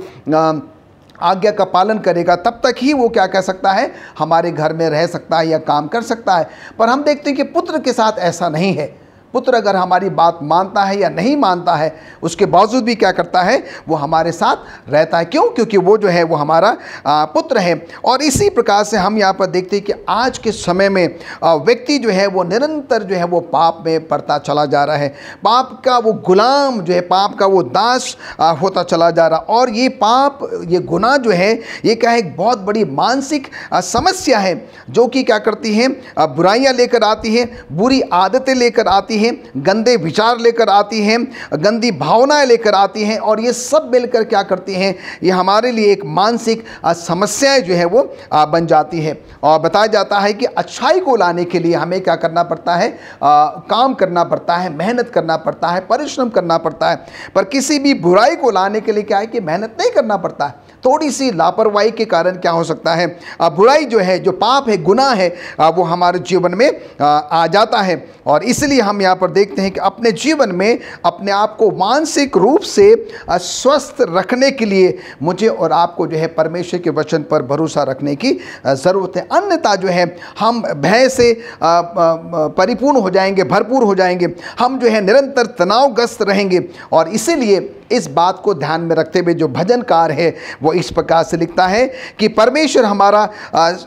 आज्ञा का पालन करेगा, तब तक ही वो क्या कर सकता है, हमारे घर में रह सकता है या काम कर सकता है। पर हम देखते हैं कि पुत्र के साथ ऐसा नहीं है। पुत्र अगर हमारी बात मानता है या नहीं मानता है, उसके बावजूद भी क्या करता है, वो हमारे साथ रहता है। क्यों? क्योंकि वो जो है वो हमारा पुत्र है। और इसी प्रकार से हम यहाँ पर देखते हैं कि आज के समय में व्यक्ति जो है वो निरंतर जो है वो पाप में पड़ता चला जा रहा है, पाप का वो गुलाम जो है, पाप का वो दास होता चला जा रहा। और ये पाप, ये गुनाह जो है, ये क्या है, एक बहुत बड़ी मानसिक समस्या है जो कि क्या करती है, बुराइयां लेकर आती है, बुरी आदतें लेकर आती हैं, गंदे विचार लेकर आती हैं, गंदी भावनाएं लेकर आती हैं। और ये सब मिलकर क्या करती हैं, ये हमारे लिए एक मानसिक समस्याएं जो है वो बन जाती है। और बताया जाता है कि अच्छाई को लाने के लिए हमें क्या करना पड़ता है, काम करना पड़ता है, मेहनत करना पड़ता है, परिश्रम करना पड़ता है। पर किसी भी बुराई को लाने के लिए क्या है कि मेहनत नहीं करना पड़ता है। थोड़ी सी लापरवाही के कारण क्या हो सकता है, बुराई जो है, जो पाप है, गुनाह है, वो हमारे जीवन में आ जाता है। और इसलिए हम यहाँ पर देखते हैं कि अपने जीवन में अपने आप को मानसिक रूप से स्वस्थ रखने के लिए मुझे और आपको जो है परमेश्वर के वचन पर भरोसा रखने की ज़रूरत है। अन्यथा जो है हम भय से परिपूर्ण हो जाएंगे, भरपूर हो जाएंगे, हम जो है निरंतर तनावग्रस्त रहेंगे। और इसीलिए इस बात को ध्यान में रखते हुए जो भजनकार है वो इस प्रकार से लिखता है कि परमेश्वर हमारा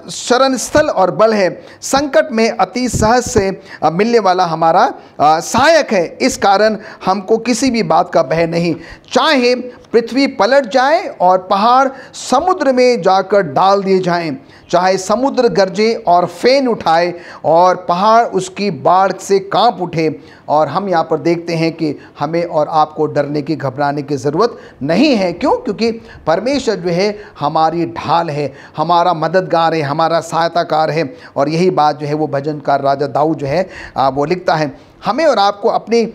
शरण स्थल और बल है, संकट में अति सहज से मिलने वाला हमारा सहायक है। इस कारण हमको किसी भी बात का भय नहीं, चाहे पृथ्वी पलट जाए और पहाड़ समुद्र में जाकर डाल दिए जाएं, चाहे समुद्र गरजे और फेन उठाए और पहाड़ उसकी बाढ़ से कांप उठे। और हम यहाँ पर देखते हैं कि हमें और आपको डरने की, घबराने की ज़रूरत नहीं है। क्यों? क्योंकि परमेश्वर जो है हमारी ढाल है, हमारा मददगार है, हमारा सहायताकार है। और यही बात जो है वो भजनकार राजा दाऊद जो है वो लिखता है। हमें और आपको अपनी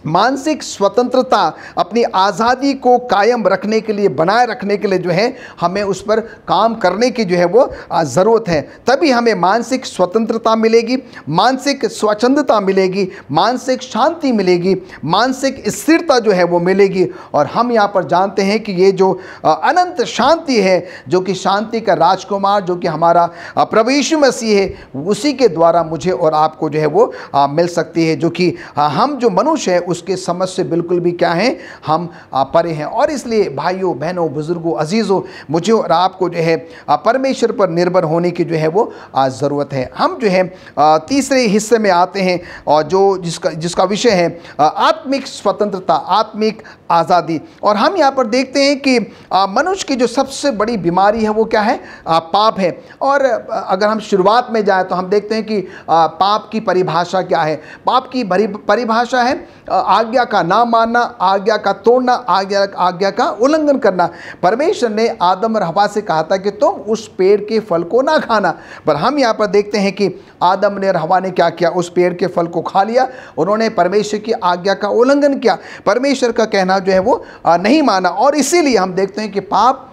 मानसिक स्वतंत्रता, अपनी आज़ादी को कायम रखने के लिए, बनाए रखने के लिए जो है हमें उस पर काम करने की जो है वो ज़रूरत है। तभी हमें मानसिक स्वतंत्रता मिलेगी, मानसिक स्वच्छंदता मिलेगी, मानसिक शांति मिलेगी, मानसिक स्थिरता जो है वो मिलेगी। और हम यहाँ पर जानते हैं कि ये जो अनंत शांति है, जो कि शांति का राजकुमार, जो कि हमारा प्रभु यीशु मसीह है, उसी के द्वारा मुझे और आपको जो है वो मिल सकती है, जो कि हम जो मनुष्य है उसके समझ से बिल्कुल भी क्या है, हम परे हैं। और इसलिए भाइयों, बहनों, बुजुर्गों, अजीज़ों, मुझे और आपको जो है परमेश्वर पर निर्भर होने की जो है वो ज़रूरत है। हम जो है तीसरे हिस्से में आते हैं और जिसका विषय है आत्मिक स्वतंत्रता, आत्मिक आज़ादी। और हम यहाँ पर देखते हैं कि मनुष्य की जो सबसे बड़ी बीमारी है वो क्या है, पाप है। और अगर हम शुरुआत में जाए तो हम देखते हैं कि पाप की परिभाषा क्या है। पाप की परिभाषा है आज्ञा का ना मानना, आज्ञा का तोड़ना, आज्ञा का उल्लंघन करना। परमेश्वर ने आदम और हवा से कहा था कि तुम उस पेड़ के फल को ना खाना, पर हम यहाँ पर देखते हैं कि आदम ने और हवा ने क्या किया, उस पेड़ के फल को खा लिया। उन्होंने परमेश्वर की आज्ञा का उल्लंघन किया, परमेश्वर का कहना जो है वो नहीं माना। और इसीलिए हम देखते हैं कि पाप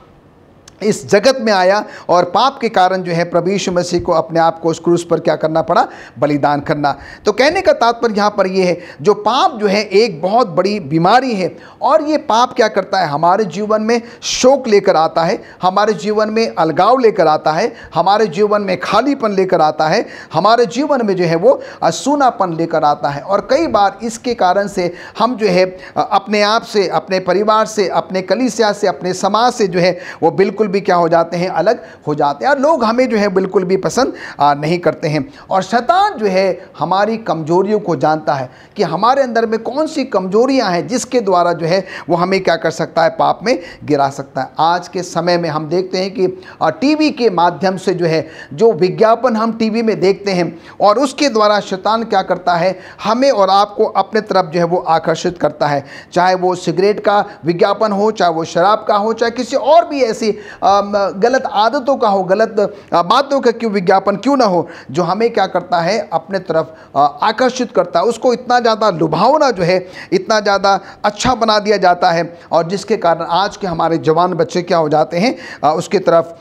इस जगत में आया और पाप के कारण जो है प्रभु यीशु मसीह को अपने आप को उस क्रूस पर क्या करना पड़ा, बलिदान करना। तो कहने का तात्पर्य यहाँ पर ये है, जो पाप जो है एक बहुत बड़ी बीमारी है। और ये पाप क्या करता है, हमारे जीवन में शोक लेकर आता है, हमारे जीवन में अलगाव लेकर आता है, हमारे जीवन में खालीपन लेकर आता है, हमारे जीवन में जो है वो सूनापन लेकर आता है। और कई बार इसके कारण से हम जो है अपने आप से, अपने परिवार से, अपने कलीसिया से, अपने समाज से जो है वो बिल्कुल भी क्या हो जाते हैं, अलग हो जाते हैं। और लोग हमें जो है बिल्कुल भी पसंद नहीं करते हैं। और शैतान जो है हमारी कमजोरियों को जानता है कि हमारे अंदर में कौन सी कमजोरियां हैं जिसके द्वारा जो है वो हमें क्या कर सकता है, पाप में गिरा सकता है। आज के समय में हम देखते हैं कि टीवी के माध्यम से जो है, जो विज्ञापन हम टीवी में देखते हैं, और उसके द्वारा शैतान क्या करता है, हमें और आपको अपने तरफ जो है वो आकर्षित करता है। चाहे वो सिगरेट का विज्ञापन हो, चाहे वो शराब का हो, चाहे किसी और भी ऐसी गलत आदतों का हो, गलत बातों का क्यों विज्ञापन क्यों ना हो, जो हमें क्या करता है, अपने तरफ आकर्षित करता है। उसको इतना ज़्यादा लुभावना जो है, इतना ज़्यादा अच्छा बना दिया जाता है, और जिसके कारण आज के हमारे जवान बच्चे क्या हो जाते हैं, उसके तरफ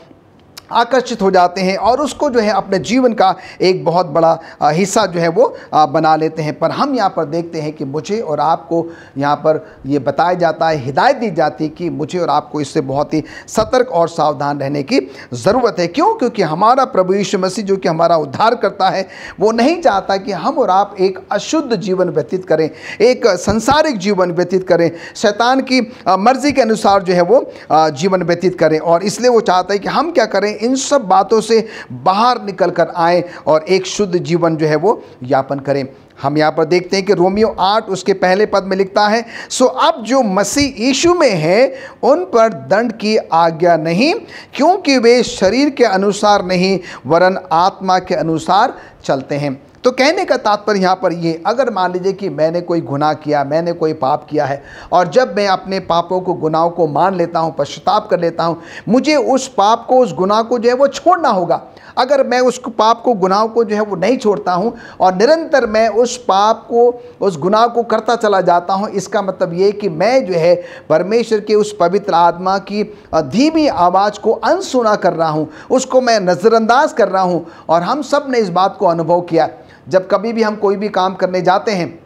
आकर्षित हो जाते हैं और उसको जो है अपने जीवन का एक बहुत बड़ा हिस्सा जो है वो बना लेते हैं। पर हम यहाँ पर देखते हैं कि मुझे और आपको यहाँ पर ये बताया जाता है, हिदायत दी जाती है कि मुझे और आपको इससे बहुत ही सतर्क और सावधान रहने की ज़रूरत है। क्यों? क्योंकि हमारा प्रभु यीशु मसीह जो कि हमारा उद्धार करता है, वो नहीं चाहता कि हम और आप एक अशुद्ध जीवन व्यतीत करें, एक संसारिक जीवन व्यतीत करें, शैतान की मर्जी के अनुसार जो है वो जीवन व्यतीत करें। और इसलिए वो चाहता है कि हम क्या करें, इन सब बातों से बाहर निकल कर आएँ और एक शुद्ध जीवन जो है वो यापन करें। हम यहाँ पर देखते हैं कि रोमियो 8 उसके पहले पद में लिखता है, सो अब जो मसीह यीशु में है उन पर दंड की आज्ञा नहीं, क्योंकि वे शरीर के अनुसार नहीं वरन आत्मा के अनुसार चलते हैं। तो कहने का तात्पर्य यहाँ पर ये, अगर मान लीजिए कि मैंने कोई गुनाह किया, मैंने कोई पाप किया है, और जब मैं अपने पापों को, गुनाहों को मान लेता हूँ, पश्चाताप कर लेता हूँ, मुझे उस पाप को, उस गुनाह को जो है वो छोड़ना होगा। अगर मैं उस पाप को, गुनाह को जो है वो नहीं छोड़ता हूँ और निरंतर मैं उस पाप को, उस गुनाह को करता चला जाता हूँ, इसका मतलब ये कि मैं जो है परमेश्वर के उस पवित्र आत्मा की धीमी आवाज़ को अनसुना कर रहा हूँ, उसको मैं नज़रअंदाज कर रहा हूँ। और हम सब ने इस बात को अनुभव किया, जब कभी भी हम कोई भी काम करने जाते हैं,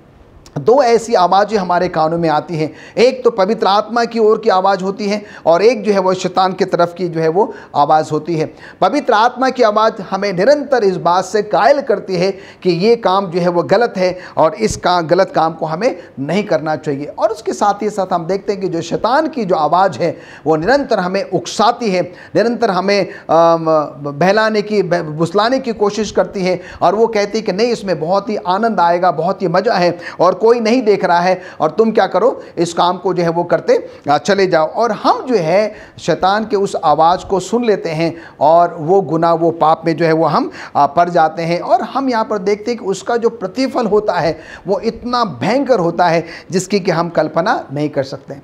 दो ऐसी आवाज़ें हमारे कानों में आती हैं। एक तो पवित्र आत्मा की ओर की आवाज़ होती है और एक जो है वो शैतान की तरफ की जो है वो आवाज़ होती है। पवित्र आत्मा की आवाज़ हमें निरंतर इस बात से कायल करती है कि ये काम जो है वो गलत है और इस गलत काम को हमें नहीं करना चाहिए। और उसके साथ ही साथ हम देखते हैं कि जो शैतान की जो आवाज़ है वो निरंतर हमें उकसाती है, निरंतर हमें बहलाने की, फुसलाने की कोशिश करती है और वो कहती है कि नहीं, इसमें बहुत ही आनंद आएगा, बहुत ही मज़ा है और कोई नहीं देख रहा है और तुम क्या करो, इस काम को जो है वो करते चले जाओ। और हम जो है शैतान के उस आवाज़ को सुन लेते हैं और वो गुनाह, वो पाप में जो है वो हम पड़ जाते हैं। और हम यहाँ पर देखते हैं कि उसका जो प्रतिफल होता है वो इतना भयंकर होता है जिसकी कि हम कल्पना नहीं कर सकते।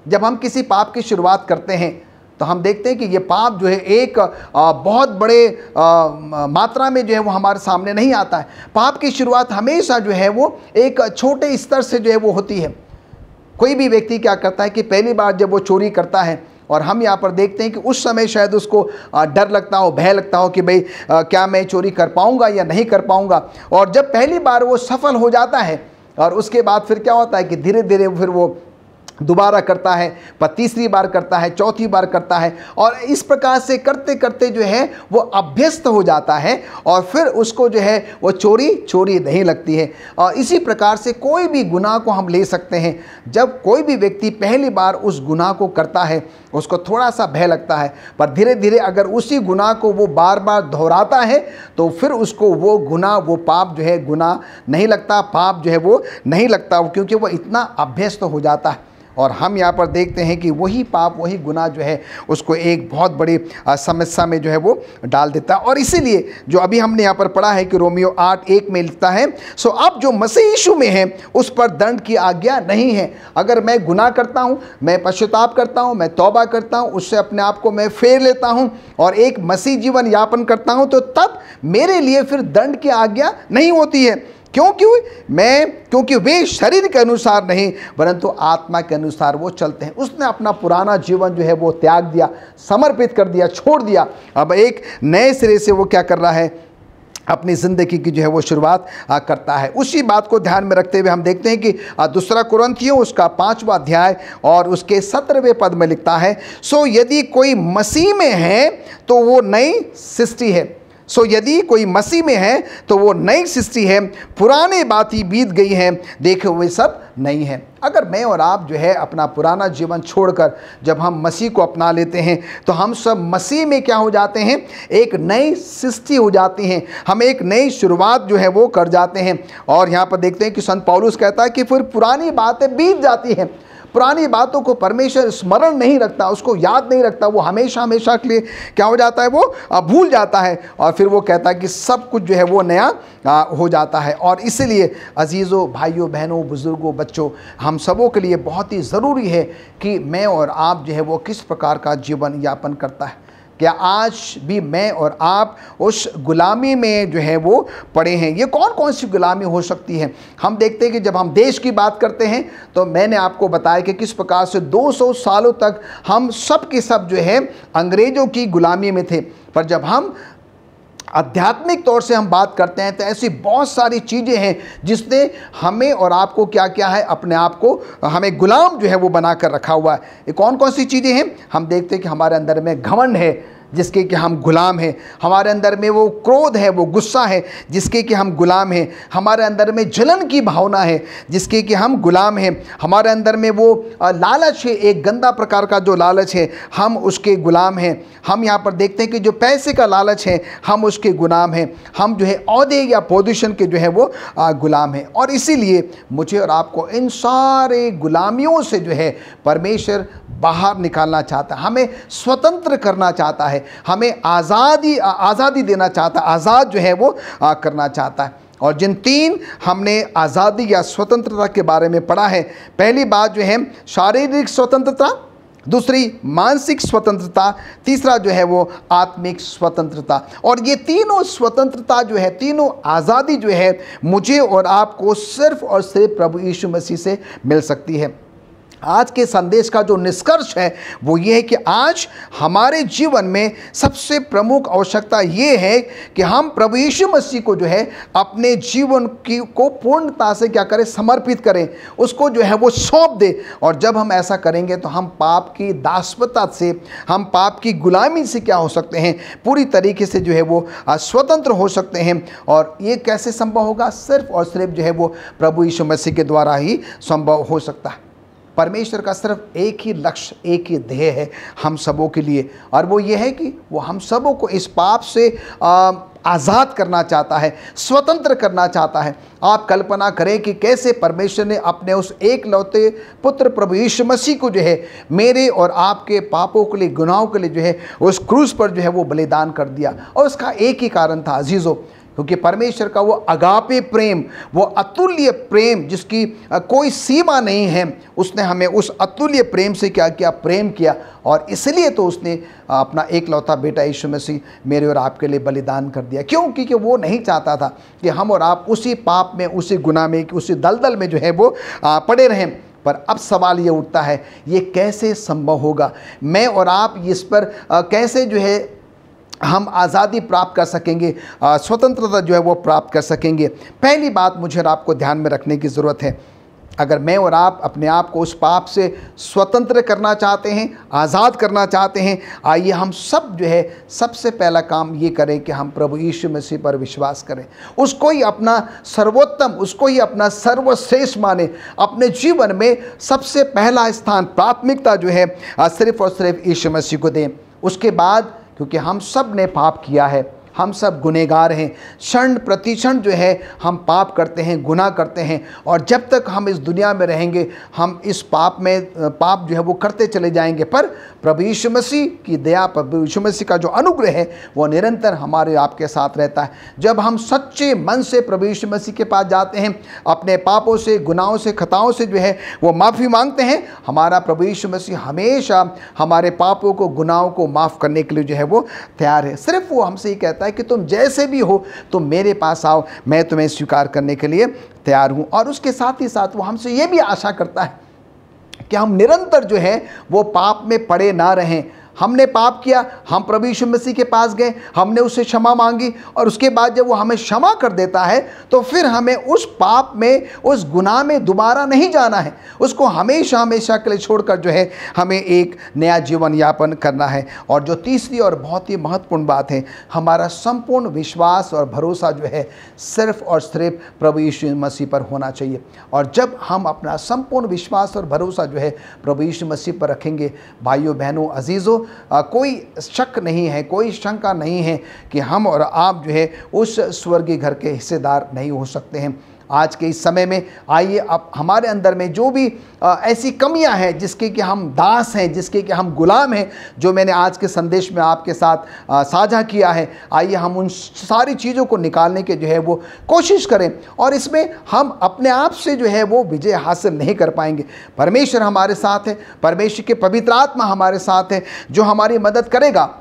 जब हम किसी पाप की शुरुआत करते हैं तो हम देखते हैं कि ये पाप जो है एक बहुत बड़े मात्रा में जो है वो हमारे सामने नहीं आता है। पाप की शुरुआत हमेशा जो है वो एक छोटे स्तर से जो है वो होती है। कोई भी व्यक्ति क्या करता है कि पहली बार जब वो चोरी करता है, और हम यहाँ पर देखते हैं कि उस समय शायद उसको डर लगता हो, भय लगता हो कि भाई क्या मैं चोरी कर पाऊँगा या नहीं कर पाऊँगा। और जब पहली बार वो सफल हो जाता है और उसके बाद फिर क्या होता है कि धीरे धीरे फिर वो दोबारा करता है, पर तीसरी बार करता है, चौथी बार करता है, और इस प्रकार से करते करते जो है वो अभ्यस्त हो जाता है और फिर उसको जो है वो चोरी नहीं लगती है। और इसी प्रकार से कोई भी गुनाह को हम ले सकते हैं। जब कोई भी व्यक्ति पहली बार उस गुनाह को करता है उसको थोड़ा सा भय लगता है, पर धीरे धीरे अगर उसी गुनाह को वो बार बार दोहराता है तो फिर उसको वो गुनाह, वो पाप जो है गुनाह नहीं लगता, पाप जो है वो नहीं लगता, क्योंकि वो इतना अभ्यस्त हो जाता है। और हम यहाँ पर देखते हैं कि वही पाप, वही गुनाह जो है उसको एक बहुत बड़ी समस्या में जो है वो डाल देता है। और इसीलिए जो अभी हमने यहाँ पर पढ़ा है कि रोमियो 8:1 में लिखता है, सो अब जो मसीह यीशु में है उस पर दंड की आज्ञा नहीं है। अगर मैं गुनाह करता हूँ, मैं पश्चाताप करता हूँ, मैं तौबा करता हूँ, उससे अपने आप को मैं फेर लेता हूँ और एक मसीह जीवन यापन करता हूँ, तो तब मेरे लिए फिर दंड की आज्ञा नहीं होती है। क्योंकि वे शरीर के अनुसार नहीं परंतु आत्मा के अनुसार वो चलते हैं। उसने अपना पुराना जीवन जो है वो त्याग दिया, समर्पित कर दिया, छोड़ दिया। अब एक नए सिरे से वो क्या कर रहा है, अपनी ज़िंदगी की जो है वो शुरुआत करता है। उसी बात को ध्यान में रखते हुए हम देखते हैं कि दूसरा कुरिन्थियों उसका 5वां अध्याय और उसके 17वें पद में लिखता है, सो यदि कोई मसीह में है तो वो नई सृष्टि है। सो यदि कोई मसीह में है तो वो नई सृष्टि है, पुरानी बातें बीत गई हैं, देखे हुए सब नई है। अगर मैं और आप जो है अपना पुराना जीवन छोड़कर जब हम मसीह को अपना लेते हैं तो हम सब मसीह में क्या हो जाते हैं, एक नई सृष्टि हो जाती हैं, हम एक नई शुरुआत जो है वो कर जाते हैं। और यहाँ पर देखते हैं कि संत पौलुस कहता है कि फिर पुरानी बातें बीत जाती हैं। पुरानी बातों को परमेश्वर स्मरण नहीं रखता, उसको याद नहीं रखता, वो हमेशा हमेशा के लिए क्या हो जाता है, वो भूल जाता है। और फिर वो कहता है कि सब कुछ जो है वो नया हो जाता है। और इसीलिए अजीज़ों, भाइयों, बहनों, बुज़ुर्गों, बच्चों, हम सबों के लिए बहुत ही ज़रूरी है कि मैं और आप जो है वो किस प्रकार का जीवन यापन करता है। क्या आज भी मैं और आप उस गुलामी में जो है वो पड़े हैं? ये कौन कौन सी गुलामी हो सकती है? हम देखते हैं कि जब हम देश की बात करते हैं तो मैंने आपको बताया कि किस प्रकार से 200 सालों तक हम सब के सब जो है अंग्रेज़ों की गुलामी में थे। पर जब हम आध्यात्मिक तौर से हम बात करते हैं तो ऐसी बहुत सारी चीज़ें हैं जिसने हमें और आपको क्या क्या है, अपने आप को हमें गुलाम जो है वो बना कर रखा हुआ है। ये कौन कौन सी चीज़ें हैं? हम देखते हैं कि हमारे अंदर में घमंड है जिसके कि हम गुलाम हैं, हमारे अंदर में वो क्रोध है, वो गुस्सा है जिसके कि हम गुलाम हैं, हमारे अंदर में जलन की भावना है जिसके कि हम गुलाम हैं, हमारे अंदर में वो लालच है, एक गंदा प्रकार का जो लालच है हम उसके गुलाम हैं। हम यहाँ पर देखते हैं कि जो पैसे का लालच है हम उसके गुलाम हैं, हम जो है औहदे या पोजीशन के जो है वो गुलाम हैं। और इसीलिए मुझे और आपको इन सारे गुलामियों से जो है परमेश्वर बाहर निकालना चाहता है, हमें स्वतंत्र करना चाहता है, हमें आज़ादी देना चाहता है, आज़ाद जो है वो करना चाहता है। और जिन 3 हमने आज़ादी या स्वतंत्रता के बारे में पढ़ा है, पहली बात जो है शारीरिक स्वतंत्रता, दूसरी मानसिक स्वतंत्रता, तीसरा जो है वो आत्मिक स्वतंत्रता। और ये तीनों स्वतंत्रता जो है, तीनों आज़ादी जो है मुझे और आपको सिर्फ और सिर्फ प्रभु यीशु मसीह से मिल सकती है। आज के संदेश का जो निष्कर्ष है वो ये है कि आज हमारे जीवन में सबसे प्रमुख आवश्यकता ये है कि हम प्रभु यीशु मसीह को जो है अपने जीवन को पूर्णता से क्या करें, समर्पित करें, उसको जो है वो सौंप दे। और जब हम ऐसा करेंगे तो हम पाप की दासवता से, हम पाप की गुलामी से क्या हो सकते हैं, पूरी तरीके से जो है वो स्वतंत्र हो सकते हैं। और ये कैसे संभव होगा? सिर्फ और सिर्फ जो है वो प्रभु यीशु मसीह के द्वारा ही संभव हो सकता है। परमेश्वर का सिर्फ एक ही लक्ष्य, एक ही ध्येय है हम सबों के लिए, और वो ये है कि वो हम सबों को इस पाप से आज़ाद करना चाहता है, स्वतंत्र करना चाहता है। आप कल्पना करें कि कैसे परमेश्वर ने अपने उस एकलौते पुत्र प्रभु यीशु मसीह को जो है मेरे और आपके पापों के लिए, गुनाहों के लिए जो है उस क्रूस पर जो है वो बलिदान कर दिया। और उसका एक ही कारण था अजीज़ों, क्योंकि परमेश्वर का वो अगापे प्रेम, वो अतुल्य प्रेम जिसकी कोई सीमा नहीं है, उसने हमें उस अतुल्य प्रेम से क्या किया, प्रेम किया। और इसलिए तो उसने अपना एकलौता बेटा यीशु मसीह मेरे और आपके लिए बलिदान कर दिया। क्यों? क्योंकि वो नहीं चाहता था कि हम और आप उसी पाप में, उसी गुनाह में, उसी दलदल में जो है वो पड़े रहें। पर अब सवाल ये उठता है, ये कैसे संभव होगा? मैं और आप इस पर कैसे जो है हम आज़ादी प्राप्त कर सकेंगे, स्वतंत्रता जो है वो प्राप्त कर सकेंगे? पहली बात मुझे और आपको ध्यान में रखने की ज़रूरत है, अगर मैं और आप अपने आप को उस पाप से स्वतंत्र करना चाहते हैं, आज़ाद करना चाहते हैं, आइए हम सब जो है सबसे पहला काम ये करें कि हम प्रभु यीशु मसीह पर विश्वास करें, उसको ही अपना सर्वोत्तम, उसको ही अपना सर्वश्रेष्ठ माने, अपने जीवन में सबसे पहला स्थान, प्राथमिकता जो है सिर्फ और सिर्फ यीशु मसीह को दें। उसके बाद, क्योंकि हम सब ने पाप किया है, हम सब गुनहगार हैं, क्षण प्रतिक्षण जो है हम पाप करते हैं, गुनाह करते हैं। और जब तक हम इस दुनिया में रहेंगे हम इस पाप जो है वो करते चले जाएंगे। पर प्रभु यीशु मसीह की दया, प्रभु यीशु मसीह का जो अनुग्रह है वो निरंतर हमारे आपके साथ रहता है। जब हम सच्चे मन से प्रभु यीशु मसीह के पास जाते हैं, अपने पापों से, गुनाहों से, खताओं से जो है वो माफ़ी मांगते हैं, हमारा प्रभु यीशु मसीह हमेशा हमारे पापों को, गुनाहों को माफ़ करने के लिए जो है वो तैयार है। सिर्फ वो हमसे ये कहता है कि तुम जैसे भी हो तुम मेरे पास आओ, मैं तुम्हें स्वीकार करने के लिए तैयार हूँ। और उसके साथ ही साथ वो हमसे ये भी आशा करता है कि हम निरंतर जो है वो पाप में पड़े ना रहें। हमने पाप किया, हम प्रभु यीशु मसीह के पास गए, हमने उससे क्षमा मांगी, और उसके बाद जब वो हमें क्षमा कर देता है तो फिर हमें उस पाप में, उस गुनाह में दोबारा नहीं जाना है, उसको हमेशा हमेशा के लिए छोड़कर जो है हमें एक नया जीवन यापन करना है। और जो तीसरी और बहुत ही महत्वपूर्ण बात है, हमारा संपूर्ण विश्वास और भरोसा जो है सिर्फ और सिर्फ प्रभु यीशु मसीह पर होना चाहिए। और जब हम अपना संपूर्ण विश्वास और भरोसा जो है प्रभु यीशु मसीह पर रखेंगे, भाइयों बहनों अजीज़ों, कोई शक नहीं है, कोई शंका नहीं है कि हम और आप जो है उस स्वर्गीय घर के हिस्सेदार नहीं हो सकते हैं। आज के इस समय में आइए अब हमारे अंदर में जो भी ऐसी कमियां हैं जिसके कि हम दास हैं, जिसके कि हम गुलाम हैं, जो मैंने आज के संदेश में आपके साथ साझा किया है, आइए हम उन सारी चीज़ों को निकालने के जो है वो कोशिश करें। और इसमें हम अपने आप से जो है वो विजय हासिल नहीं कर पाएंगे। परमेश्वर हमारे साथ है, परमेश्वर के पवित्र आत्मा हमारे साथ है जो हमारी मदद करेगा।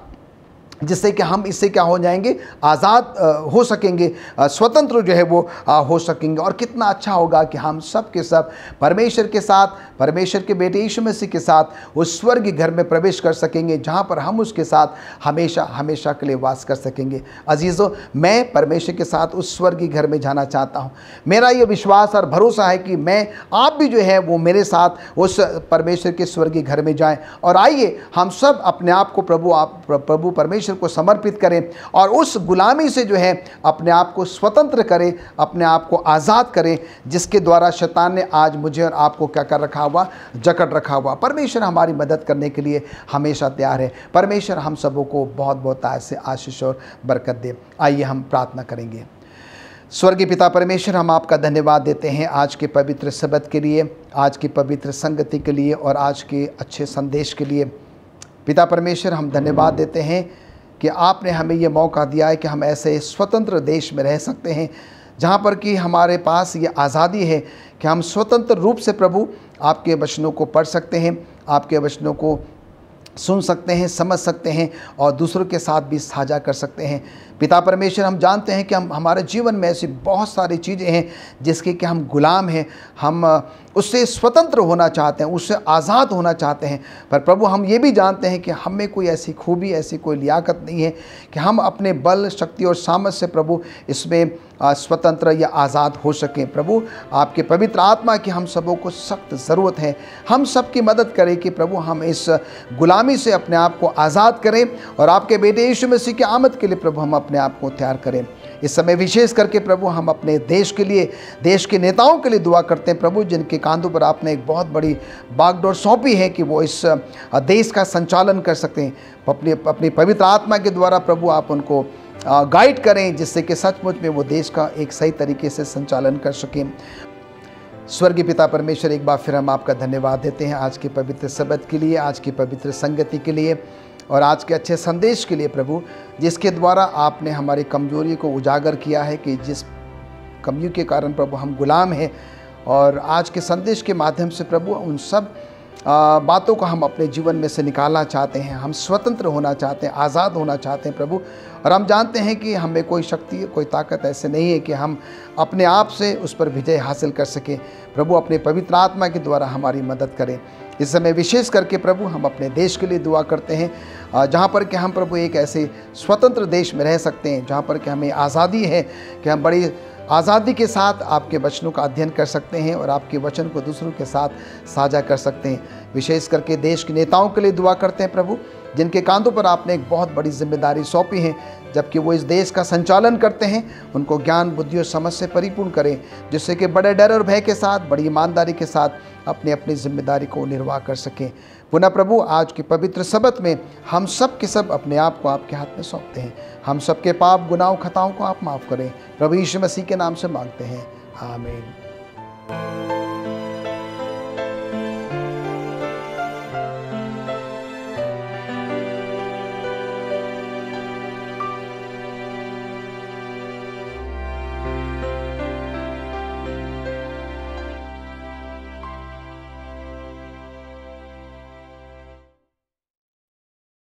जिससे कि हम इससे क्या हो जाएंगे, आज़ाद हो सकेंगे, स्वतंत्र जो है वो हो सकेंगे। और कितना अच्छा होगा कि हम सब के सब परमेश्वर के साथ, परमेश्वर के बेटे यीशु मसीह के साथ उस स्वर्गीय घर में प्रवेश कर सकेंगे, जहाँ पर हम उसके साथ हमेशा हमेशा के लिए वास कर सकेंगे। अजीज़ों, मैं परमेश्वर के साथ उस स्वर्गीय घर में जाना चाहता हूँ। मेरा ये विश्वास और भरोसा है कि मैं, आप भी जो है वो मेरे साथ उस परमेश्वर के स्वर्गीय घर में जाएं। और आइए हम सब अपने आप को प्रभु परमेश्वर को समर्पित करें और उस गुलामी से जो है अपने आप को स्वतंत्र करें, अपने आप को आज़ाद करें, जिसके द्वारा शैतान ने आज मुझे और आपको क्या कर रखा हुआ, जकड़ रखा हुआ। परमेश्वर हमारी मदद करने के लिए हमेशा तैयार है। परमेश्वर हम सबों को बहुत बहुत ऐसे आशीष और बरकत दे। आइए हम प्रार्थना करेंगे। स्वर्गीय पिता परमेश्वर, हम आपका धन्यवाद देते हैं आज के पवित्र शब्द के लिए, आज की पवित्र संगति के लिए और आज के अच्छे संदेश के लिए। पिता परमेश्वर, हम धन्यवाद देते हैं कि आपने हमें ये मौका दिया है कि हम ऐसे स्वतंत्र देश में रह सकते हैं, जहाँ पर कि हमारे पास ये आज़ादी है कि हम स्वतंत्र रूप से प्रभु आपके वचनों को पढ़ सकते हैं, आपके वचनों को सुन सकते हैं, समझ सकते हैं और दूसरों के साथ भी साझा कर सकते हैं। पिता परमेश्वर, हम जानते हैं कि हम हमारे जीवन में ऐसी बहुत सारी चीज़ें हैं जिसके कि हम गुलाम हैं, हम उससे स्वतंत्र होना चाहते हैं, उससे आज़ाद होना चाहते हैं। पर प्रभु, हम ये भी जानते हैं कि हम में कोई ऐसी खूबी, ऐसी कोई लियाकत नहीं है कि हम अपने बल, शक्ति और सामर्थ्य से प्रभु इसमें स्वतंत्र या आज़ाद हो सकें। प्रभु, आपके पवित्र आत्मा की हम सबों को सख्त ज़रूरत है। हम सब की मदद करें कि प्रभु हम इस गुलामी से अपने आप को आज़ाद करें और आपके बेटे यीशु मसीह की आमद के लिए प्रभु हम अपने आप को तैयार करें। इस समय विशेष करके प्रभु हम अपने देश के लिए, देश के नेताओं के लिए दुआ करते हैं प्रभु, जिनके कांधों पर आपने एक बहुत बड़ी बागडोर सौंपी है कि वो इस देश का संचालन कर सकते हैं। अपनी पवित्र आत्मा के द्वारा प्रभु आप उनको गाइड करें, जिससे कि सचमुच में वो देश का एक सही तरीके से संचालन कर सकें। स्वर्गीय पिता परमेश्वर, एक बार फिर हम आपका धन्यवाद देते हैं आज के पवित्र शब्द के लिए, आज की पवित्र संगति के लिए और आज के अच्छे संदेश के लिए प्रभु, जिसके द्वारा आपने हमारी कमजोरी को उजागर किया है कि जिस कमियों के कारण प्रभु हम गुलाम हैं। और आज के संदेश के माध्यम से प्रभु उन सब बातों को हम अपने जीवन में से निकालना चाहते हैं। हम स्वतंत्र होना चाहते हैं, आज़ाद होना चाहते हैं प्रभु। और हम जानते हैं कि हमें कोई शक्ति, कोई ताकत ऐसे नहीं है कि हम अपने आप से उस पर विजय हासिल कर सकें। प्रभु, अपने पवित्र आत्मा के द्वारा हमारी मदद करें। इस समय विशेष करके प्रभु हम अपने देश के लिए दुआ करते हैं, जहाँ पर कि हम प्रभु एक ऐसे स्वतंत्र देश में रह सकते हैं, जहाँ पर कि हमें आज़ादी है कि हम बड़ी आज़ादी के साथ आपके वचनों का अध्ययन कर सकते हैं और आपके वचन को दूसरों के साथ साझा कर सकते हैं। विशेष करके देश के नेताओं के लिए दुआ करते हैं प्रभु, जिनके कांधों पर आपने एक बहुत बड़ी जिम्मेदारी सौंपी है, जबकि वो इस देश का संचालन करते हैं। उनको ज्ञान, बुद्धि और समझ से परिपूर्ण करें, जिससे कि बड़े डर और भय के साथ, बड़ी ईमानदारी के साथ अपनी अपनी जिम्मेदारी को निर्वाह कर सकें। पुनः प्रभु, आज के पवित्र शब्द में हम सब के सब अपने आप को आपके हाथ में सौंपते हैं। हम सबके पाप, गुनाहों, खताओं को आप माफ़ करें। प्रभु यीशु मसीह के नाम से मांगते हैं, आमीन।